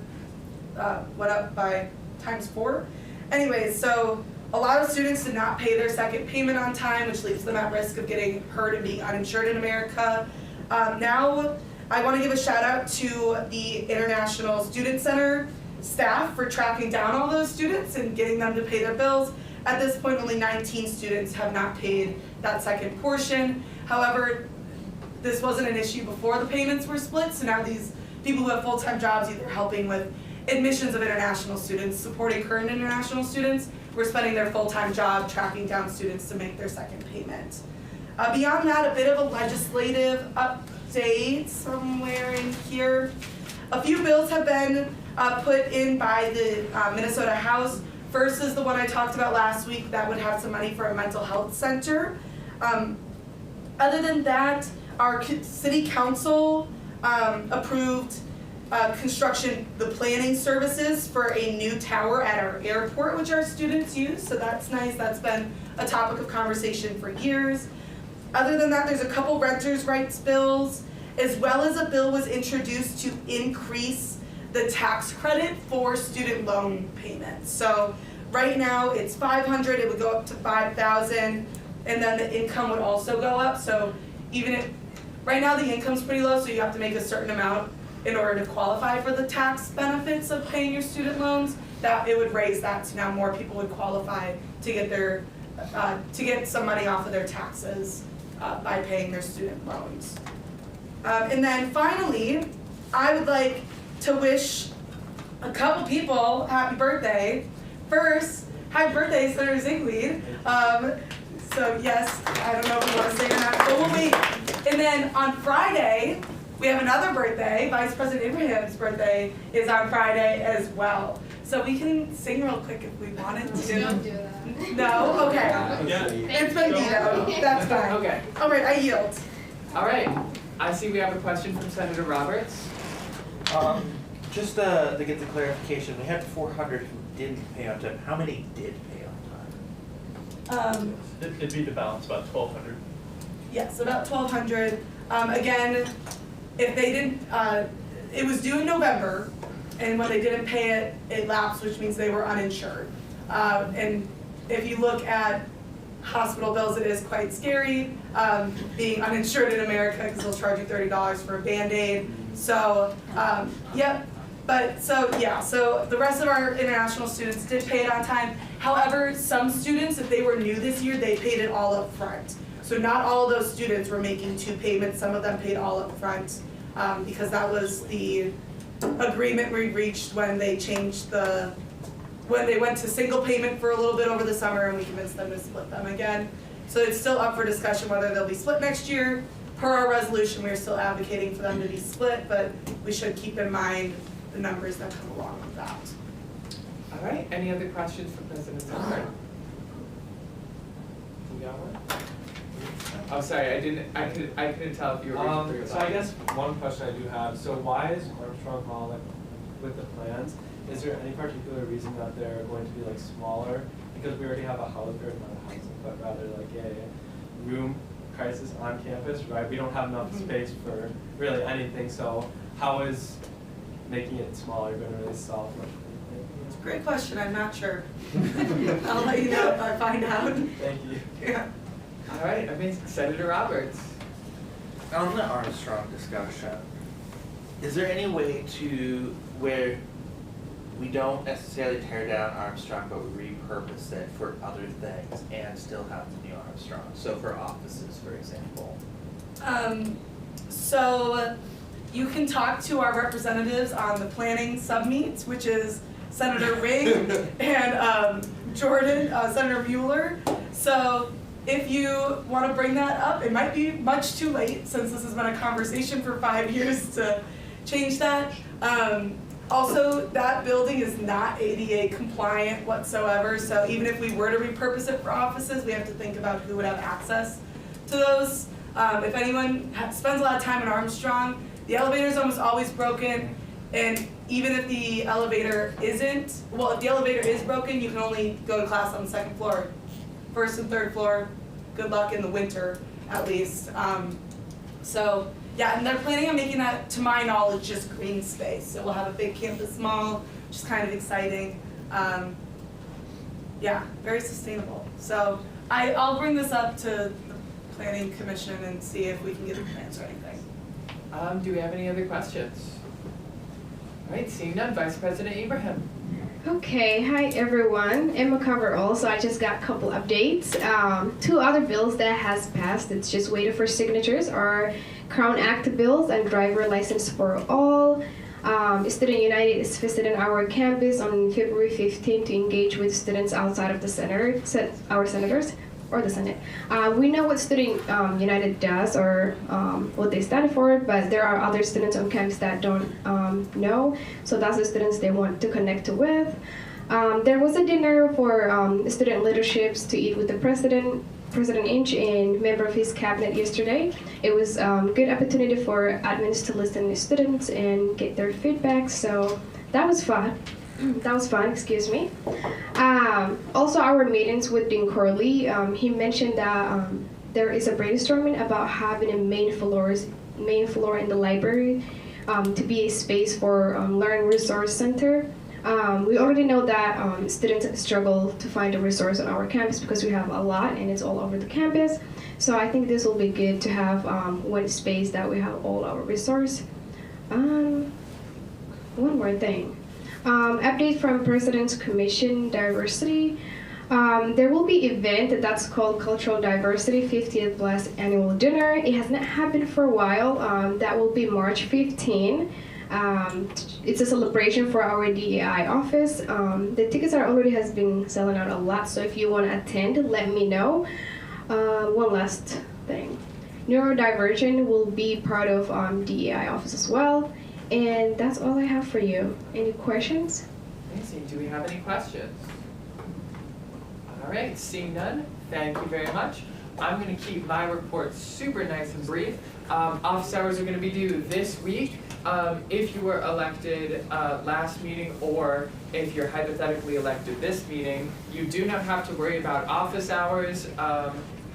went up by ×4. Anyways, so a lot of students did not pay their second payment on time, which leaves them at risk of getting hurt and being uninsured in America. Now, I want to give a shout out to the International Student Center staff for tracking down all those students and getting them to pay their bills. At this point, only 19 students have not paid that second portion. However, this wasn't an issue before the payments were split, so now these people who have full-time jobs either helping with admissions of international students, supporting current international students, were spending their full-time job tracking down students to make their second payment. Beyond that, a bit of a legislative update somewhere in here. a few bills have been put in by the Minnesota House. First is the one I talked about last week that would have some money for a mental health center. Other than that, our city council approved construction, the planning services for a new tower at our airport, which our students use, so that's nice. That's been a topic of conversation for years. Other than that, there's a couple renters' rights bills, as well as a bill was introduced to increase the tax credit for student loan payments. So right now it's $500, it would go up to $5,000, and then the income would also go up. So even if, right now the income's pretty low, so you have to make a certain amount in order to qualify for the tax benefits of paying your student loans, that it would raise that, so now more people would qualify to get their, to get some money off of their taxes by paying their student loans. And then finally, I would like to wish a couple people happy birthday. First, happy birthday, Senator Ziegler. So yes, I don't know if you want to say or not, but we'll wait. And then on Friday, we have another birthday. Vice President Abraham's birthday is on Friday as well. So we can sing real quick if we wanted to. Don't do that. No? Okay. Yeah. It's been vetoed. That's fine. Okay. All right, I yield. All right. I see we have a question from Senator Roberts. Just to get the clarification, we had 400 who didn't pay on time. How many did pay on time? It'd be the balance, about 1,200. Yes, about 1,200. Again, if they didn't, it was due in November, and when they didn't pay it, it lapsed, which means they were uninsured. And if you look at hospital bills, it is quite scary being uninsured in America because they'll charge you $30 for a Band-Aid. So, yep. But so yeah, so the rest of our international students did pay it on time. However, some students, if they were new this year, they paid it all up front. So not all of those students were making 2 payments. Some of them paid all up front because that was the agreement we reached when they changed when they went to single payment for a little bit over the summer, and we convinced them to split them again. So it's still up for discussion whether they'll be split next year. Per our resolution, we're still advocating for them to be split, but we should keep in mind the numbers that come along with that. All right. Any other questions for President Ziegler? You got one? Oh, sorry. I couldn't tell if you were reaching for your So I guess one question I do have. So why is Armstrong Hall, like, with the plans? Is there any particular reason that they're going to be like smaller? Because we already have a house, or not a housing, but rather like a room crisis on campus, right? We don't have enough space for really anything. So how is making it smaller going to really solve much? It's a great question. I'm not sure. I'll let you know if I find out. Thank you. Yeah. All right. Amazing. Senator Roberts. On the Armstrong discussion, is there any way to where we don't necessarily tear down Armstrong, but we repurpose it for other things and still have the new Armstrong? So for offices, for example. So you can talk to our representatives on the planning submeets, which is Senator Ring and Jordan, Senator Mueller. So if you want to bring that up, it might be much too late since this has been a conversation for 5 years to change that. Also, that building is not ADA compliant whatsoever, so even if we were to repurpose it for offices, we have to think about who would have access to those. If anyone spends a lot of time in Armstrong, the elevator is almost always broken, and even if the elevator isn't, well, if the elevator is broken, you can only go to class on the 2nd floor. 1st and 3rd floor, good luck in the winter, at least. So, yeah, and they're planning on making that, to my knowledge, just green space. So we'll have a big campus mall, which is kind of exciting. Yeah, very sustainable. So I'll bring this up to the Planning Commission and see if we can get the plans or anything. Do we have any other questions? All right, seeing none, Vice President Abraham. Okay, hi everyone. Emma covered all, so I just got a couple updates. 2 other bills that has passed, it's just waiting for signatures, are Crown Act bills and driver license for all. Student United is visiting our campus on February 15th to engage with students outside of the center, our senators. or the Senate. We know what Student United does or what they stand for, but there are other students on campus that don't know. So that's the students they want to connect with. There was a dinner for student leaderships to eat with the President Inch and member of his cabinet yesterday. It was a good opportunity for admins to listen to students and get their feedback. So that was fun. Excuse me. Also, our meetings with Dean Corley, he mentioned that there is a brainstorming about having a main floor in the library to be a space for learning resource center. We already know that students struggle to find a resource on our campus because we have a lot and it's all over the campus. So I think this will be good to have one space that we have all our resource. One more thing. Update from President's Commission Diversity. There will be an event that's called Cultural Diversity 50th Plus Annual Dinner. It has not happened for a while. That will be March 15. It's a celebration for our DEI office. The tickets has been selling out a lot, so if you want to attend, let me know. One last thing. Neurodivergent will be part of DEI office as well. And that's all I have for you. Any questions? Amazing. Do we have any questions? All right, seeing none, thank you very much. I'm going to keep my report super nice and brief. Office hours are going to be due this week. If you were elected last meeting, or if you're hypothetically elected this meeting, you do not have to worry about office hours.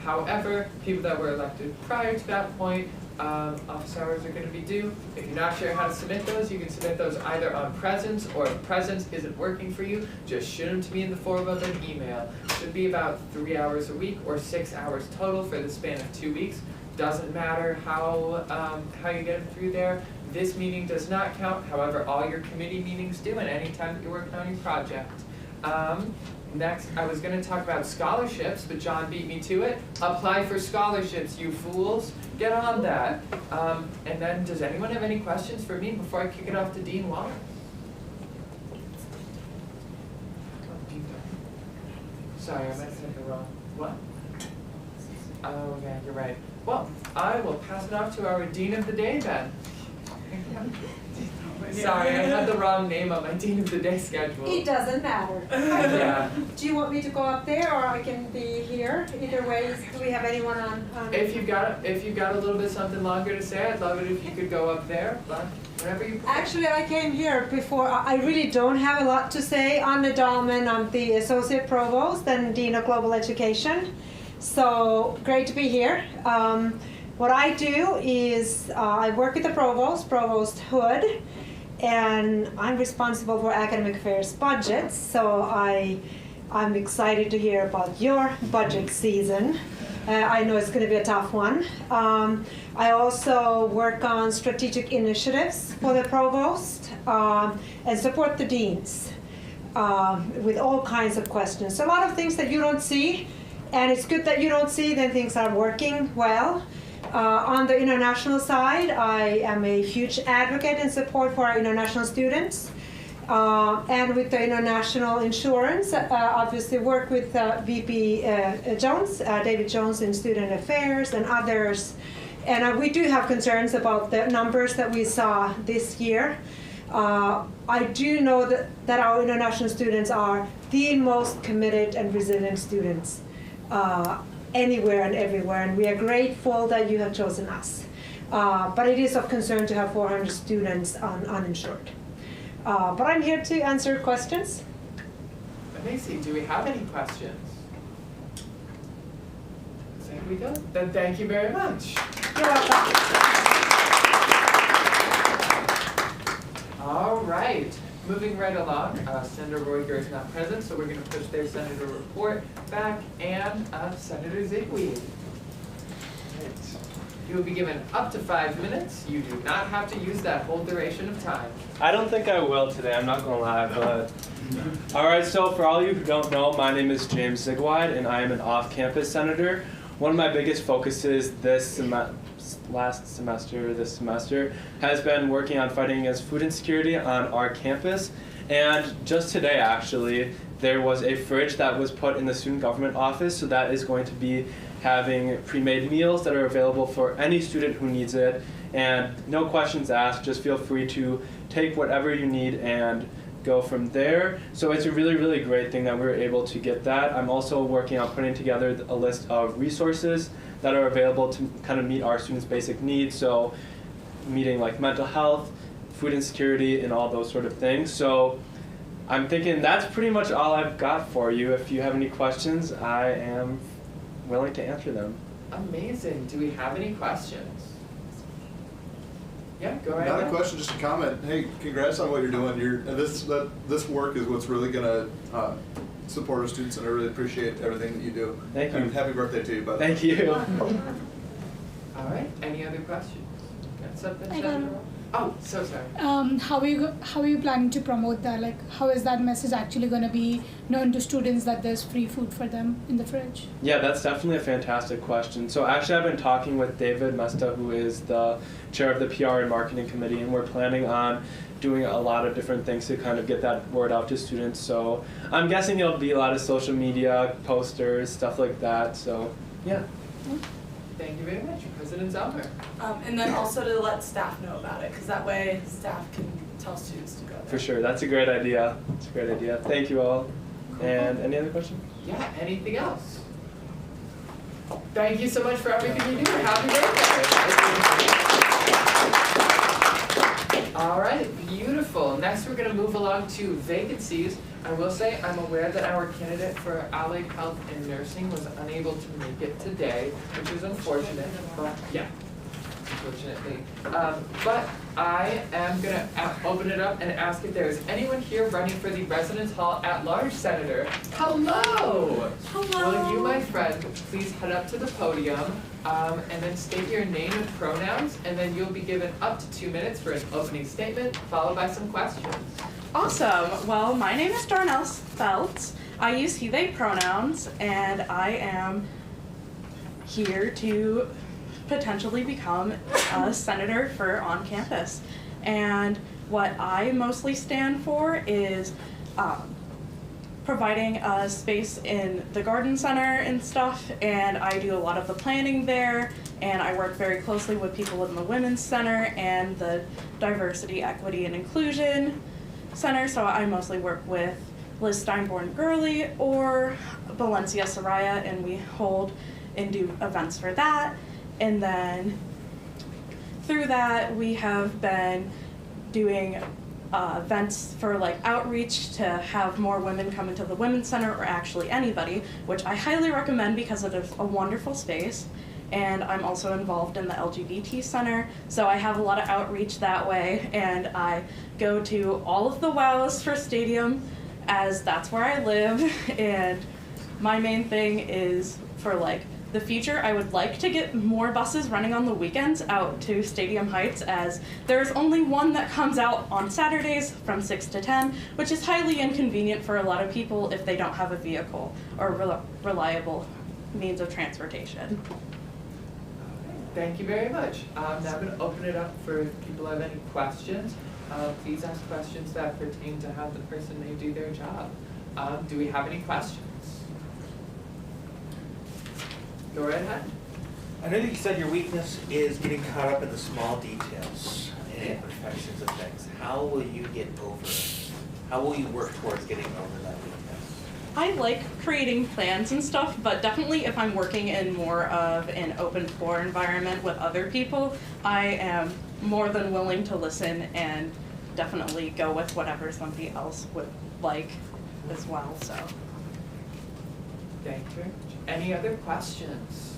However, people that were elected prior to that point, office hours are going to be due. If you're not sure how to submit those, you can submit those either on Presence, or if Presence isn't working for you, just shoot them to me in the form of an email. Should be about 3 hours a week or 6 hours total for the span of 2 weeks. Doesn't matter how you get them through there. This meeting does not count, however, all your committee meetings do, and any time that you're working on your project. Next, I was going to talk about scholarships, but John beat me to it. Apply for scholarships, you fools. Get on that. And then, does anyone have any questions for me before I kick it off to Dean Wong? Sorry, I might have said the wrong. What? Oh, yeah, you're right. Well, I will pass it off to our Dean of the Day then. Sorry, I had the wrong name on my Dean of the Day schedule. It doesn't matter. Yeah. Do you want me to go up there, or I can be here? Either way, do we have anyone on? If you've got a little bit something longer to say, I'd love it if you could go up there. But whenever you. Actually, I came here before. I really don't have a lot to say. Anna Dahlman, I'm the Associate Provost and Dean of Global Education. So great to be here. What I do is I work with the Provost Hood, and I'm responsible for academic affairs budgets. So I'm excited to hear about your budget season. I know it's going to be a tough one. I also work on strategic initiatives for the Provost and support the deans with all kinds of questions. A lot of things that you don't see, and it's good that you don't see, then things are working well. On the international side, I am a huge advocate and support for our international students. And with the international insurance, obviously work with VP Jones, David Jones in student affairs and others. And we do have concerns about the numbers that we saw this year. I do know that our international students are the most committed and resilient students anywhere and everywhere, and we are grateful that you have chosen us. But it is of concern to have 400 students uninsured. But I'm here to answer questions. Amazing. Do we have any questions? I think we do. Then thank you very much. You're welcome. All right. Moving right along, Senator Royger is not present, so we're going to push their senator report back, and Senator Zigweed. Right. You will be given up to 5 minutes. You do not have to use that whole duration of time. I don't think I will today, I'm not going to lie, but... Alright, so for all you who don't know, my name is James Zigweid, and I am an off-campus senator. One of my biggest focuses this semester, has been working on fighting against food insecurity on our campus. And just today, actually, there was a fridge that was put in the student government office, so that is going to be having pre-made meals that are available for any student who needs it, and no questions asked, just feel free to take whatever you need and go from there. So it's a really, really great thing that we were able to get that. I'm also working on putting together a list of resources that are available to kind of meet our students' basic needs, so meeting like mental health, food insecurity, and all those sort of things. So I'm thinking that's pretty much all I've got for you. If you have any questions, I am willing to answer them. Amazing. Do we have any questions? Yeah, go right Not ahead. a question, just a comment. Hey, congrats on what you're doing. This work is what's really gonna support our students, and I really appreciate everything that you do. Thank you. And happy birthday to you, by the way. Thank you. All right. Any other questions? Got something? I got Sandra? Oh, so sorry. How are you planning to promote that? Like, how is that message actually going to be known to students that there's free food for them in the fridge? Yeah, that's definitely a fantastic question. So actually I've been talking with David Mesta, who is the chair of the PR and marketing committee, and we're planning on doing a lot of different things to kind of get that word out to students. So I'm guessing it'll be a lot of social media, posters, stuff like that. So yeah. Thank you very much, President Zelmer. And then also to let staff know about it, because that way staff can tell students to go there. For sure, that's a great idea. It's a great idea. Thank you all. Cool. And any other questions? Yeah, anything else? Thank you so much for everything you do. Happy birthday. All right, beautiful. Next we're gonna move along to vacancies. I will say I'm aware that our candidate for allied health and nursing was unable to make it today, which is unfortunate, but yeah, unfortunately. But I am gonna open it up and ask if there is anyone here running for the Residence Hall at-large senator. Hello! Hello! Will you, my friend, please head up to the podium and then state your name and pronouns, and then you'll be given up to 2 minutes for an opening statement, followed by some questions. Awesome. Well, my name is Darnell Spelt. I use he, they pronouns, and I am here to potentially become a senator for on campus. And what I mostly stand for is providing a space in the garden center and stuff, and I do a lot of the planning there, and I work very closely with people in the Women's Center and the Diversity, Equity, and Inclusion Center, so I mostly work with Liz Steinborn-Gurley or Valencia Soraya, and we hold and do events for that. And then through that, we have been doing events for like outreach to have more women come into the Women's Center, or actually anybody, which I highly recommend because it is a wonderful space. And I'm also involved in the LGBT Center, so I have a lot of outreach that way, and I go to all of the WOWs for Stadium, as that's where I live, and my main thing is for like the future, I would like to get more buses running on the weekends out to Stadium Heights, as there's only one that comes out on Saturdays from 6 to 10, which is highly inconvenient for a lot of people if they don't have a vehicle or reliable means of transportation. Thank you very much. Now I'm going to open it up for if people have any questions. Please ask questions that pertain to how the person may do their job. Do we have any questions? Go right ahead. I know that you said your weakness is getting caught up in the small details and imperfections of things. How will you get over it? How will you work towards getting over that weakness? I like creating plans and stuff, but definitely if I'm working in more of an open floor environment with other people, I am more than willing to listen and definitely go with whatever somebody else would like as well, so. Thank you. Any other questions?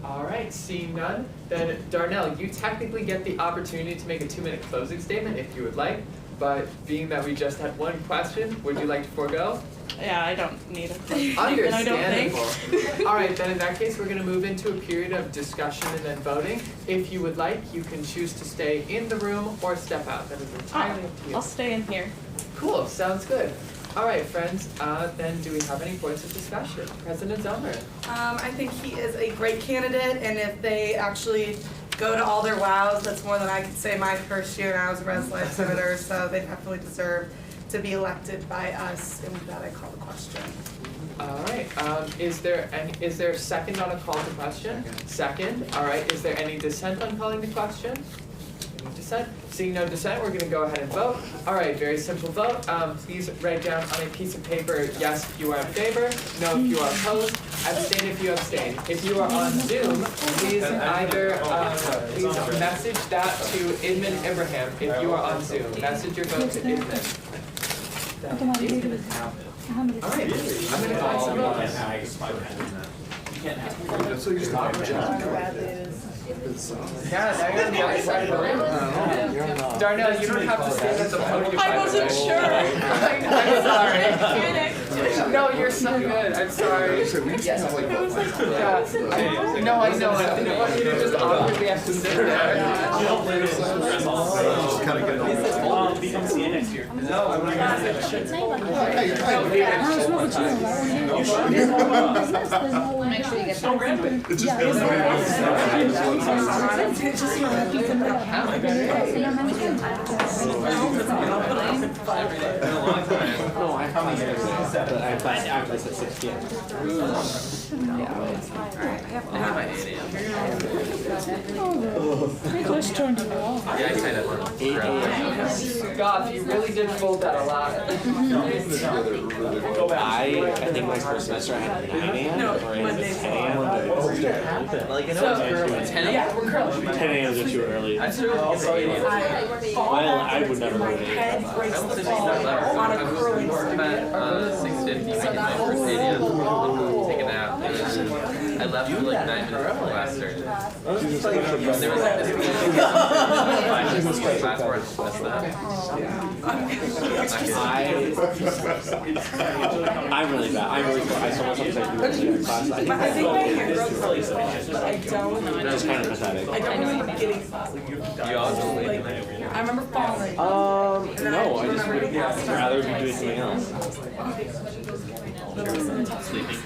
All right, seeing none, then Darnell, you technically get the opportunity to make a 2-minute closing statement if you would like, but being that we just had one question, would you like to forego? Yeah, I don't need a closing statement, I don't think. All right, then in that case, we're going to move into a period of discussion and then voting. If you would like, you can choose to stay in the room or step out. That is entirely up to you. I'll stay in here. Cool, sounds good. All right, friends, then do we have any points of discussion? President Zelmer. I think he is a great candidate, and if they actually go to all their WOWs, that's more than I could say my first year, and I was a res life senator, so they definitely deserve to be elected by us, and with that I call the question. All right, is there a second on a call to question? Second, all right, is there any dissent on calling the question? Any dissent? Seeing no dissent, we're gonna go ahead and vote. All right, very simple vote. Please write down on a piece of paper, yes if you are in favor, no if you are opposed, abstain if you abstain. If you are on Zoom, please either, please message that to Idman Ibrahim. If you are on Zoom, message your vote to Idman. All right, I'm gonna call some votes. Yeah, now you're on the outside of the room. Darnell, you don't have to stand at the podium. I wasn't sure. I'm sorry. No, you're so good. I'm sorry. Yeah. No, I know. I didn't want you to just awkwardly have to sit there. Become CA next year. No, I'm not. Make sure you get that. It's just everybody else. No, I found it but I planned after this at 6 p.m. Just turned it off. Yeah, I kind of. 8 a.m. God, you really did fold that a lot. I think my first semester I had 9 a.m. or is it 10 a.m.? Like, I know it's 10 a.m. 10 a.m. is too early. Well, I would never go to 8. On a curling board. 6:50, making my first stadium, take a nap, and then I left for like 9 minutes before class started. There was like this fast forward, that's that. I'm really bad. I'm really I saw myself like in class. I think I think my hair grows but I don't. just kind of pathetic. I don't remember getting You also like, I remember falling. No, I just would rather be doing something else. sleeping.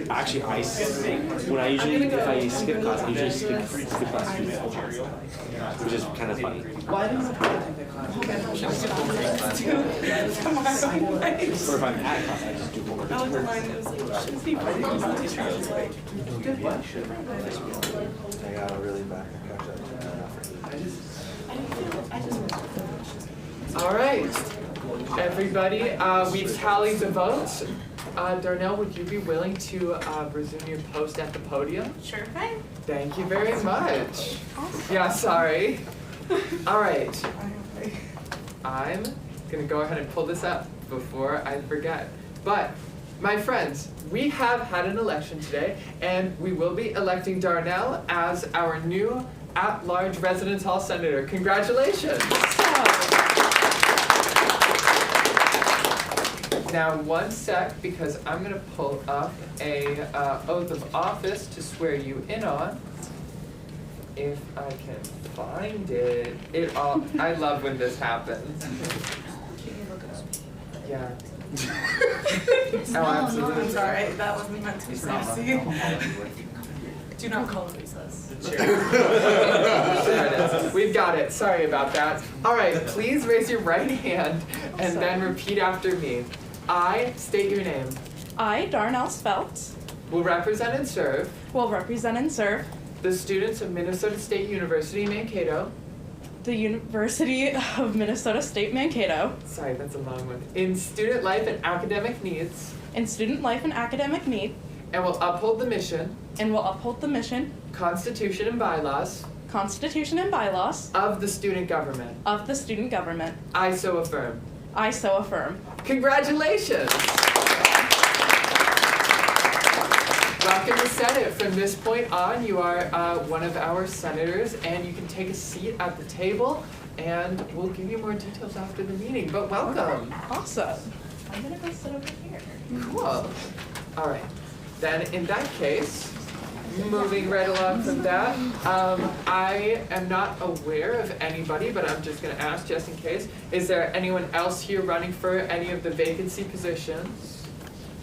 Actually, when I usually, if I skip class, I usually skip class 2, which is kind of funny. Why didn't I take that class? Or if I'm at class, I just do homework. I looked at mine and it was like, shouldn't be pretty close. I was like, good one. I got a really bad concussion. All right, everybody, we've tallied the votes. Darnell, would you be willing to resume your post at the podium? Sure thing. Thank you very much. Yeah, sorry. All right. I'm gonna go ahead and pull this up before I forget. But, my friends, we have had an election today, and we will be electing Darnell as our new at-large Residence Hall Senator. Congratulations. Now, one sec, because I'm gonna pull up a oath of office to swear you in on. If I can find it. I love when this happens. Yeah. Oh, absolutely. I'm sorry, that wasn't meant to be sassy. Do not call it recess. We've got it. Sorry about that. All right, please raise your right hand and then repeat after me. I state your name. I, Darnell Spelt, Will represent and serve will represent and serve the students of Minnesota State University, Mankato. the University of Minnesota State Mankato Sorry, that's a long one. In student life and academic needs. in student life and academic need, And will uphold the mission, and will uphold the mission, Constitution and bylaws Constitution and bylaws of the student government. of the student government. I so affirm. I so affirm. Congratulations! Welcome to Senate. From this point on, you are one of our senators, and you can take a seat at the table, and we'll give you more details after the meeting. But welcome. Awesome. I'm gonna go sit over here. Cool. All right. Then, in that case, moving right along from that, I am not aware of anybody, but I'm just going to ask just in case. Is there anyone else here running for any of the vacancy positions?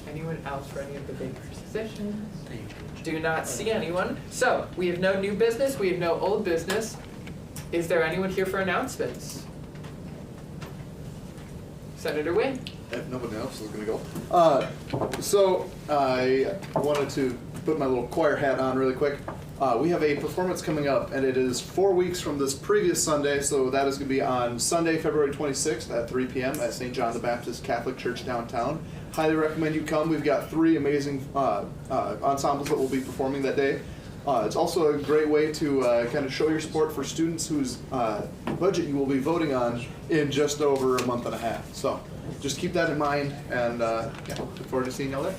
Anyone else for any of the vacancy positions? Do not see anyone. So, we have no new business, we have no old business. Is there anyone here for announcements? Senator Wynn. If nobody else is going to go. So I wanted to put my little choir hat on really quick. We have a performance coming up, and it is 4 weeks from this previous Sunday, so that is going to be on Sunday, February 26th at 3 p.m. at St. John the Baptist Catholic Church downtown. Highly recommend you come. We've got 3 amazing ensembles that will be performing that day. It's also a great way to kind of show your support for students whose budget you will be voting on in just over a month and a half. So just keep that in mind, and look forward to seeing y'all there.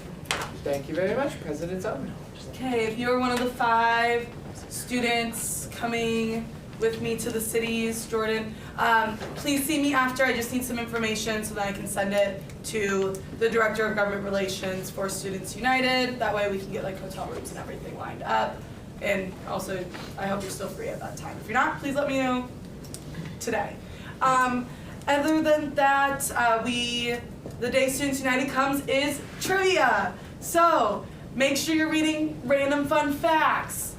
Thank you very much, President Zellman. Okay, if you're one of the 5 students coming with me to the cities, Jordan, please see me after. I just need some information so that I can send it to the Director of Government Relations for Students United. That way we can get like hotel rooms and everything lined up. And also, I hope you're still free at that time. If you're not, please let me know today. Other than that, the day Students United comes is trivia. So make sure you're reading random fun facts.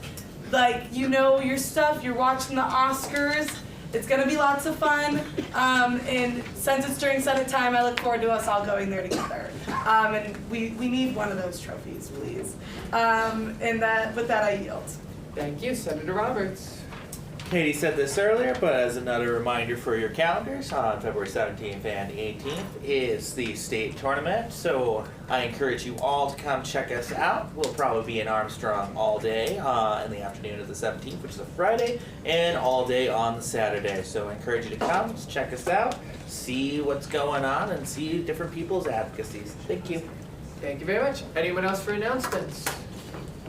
Like, you know your stuff, you're watching the Oscars. It's gonna be lots of fun. And since it's during Senate time, I look forward to us all going there together. And we need one of those trophies, please. With that, I yield. Thank you, Senator Roberts. Katie said this earlier, but as another reminder for your calendars, on February 17th and 18th is the state tournament. So I encourage you all to come check us out. We'll probably be in Armstrong all day in the afternoon of the 17th, which is a Friday, and all day on the Saturday. So I encourage you to come, just check us out, see what's going on, and see different people's advocacies. Thank you. Thank you very much. Anyone else for announcements?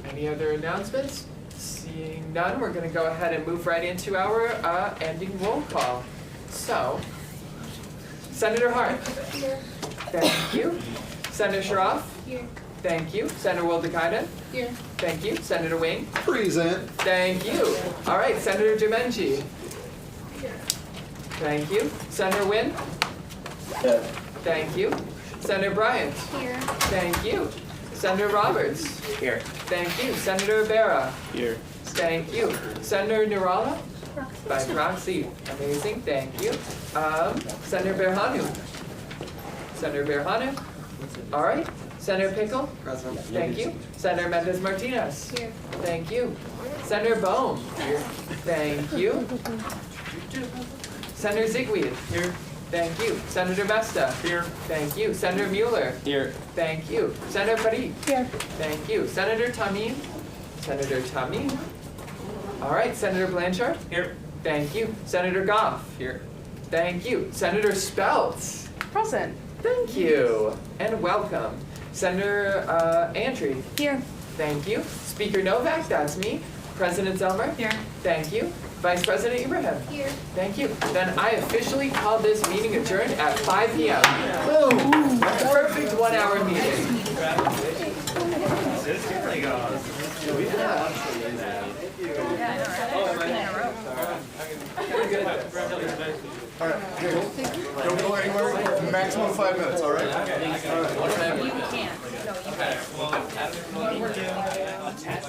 Any other announcements? Seeing none, we're going to go ahead and move right into our ending roll call. So, Senator Hart. Here. Thank you. Senator Shroff. Here. Thank you. Senator Wildekainen. Here. Thank you. Senator Wing. Present. Thank you. All right, Senator Jumenji. Here. Thank you. Senator Wynn. Yeah. Thank you. Senator Bryant. Here. Thank you. Senator Roberts. Here. Thank you. Senator Rivera. Here. Thank you. Senator Nirala? By proxy. Amazing. Thank you. Senator Berhanu. Senator Berhanu. All right. Senator Pickle. Present. Thank you. Senator Mendez Martinez. Here. Thank you. Senator Bohm. Here. Thank you. Senator Zigweed. Here. Thank you. Senator Vesta. Here. Thank you. Senator Mueller. Here. Thank you. Senator Farid. Here. Thank you. Senator Tamim. Senator Tamim. All right. Senator Blanchard. Here. Thank you. Senator Goff. Here. Thank you. Senator Speltz. Present. Thank you. And welcome. Senator Antry. Here. Thank you. Speaker Novak, that's me. President Zelmer. Here. Thank you. Vice President Ibrahim. Here. Thank you. Then I officially call this meeting adjourned at 5 p.m. Boom! Perfect 1 hour meeting. All right, don't go anywhere. Maximum 5 minutes, all right? All right. You can't. No, you can't.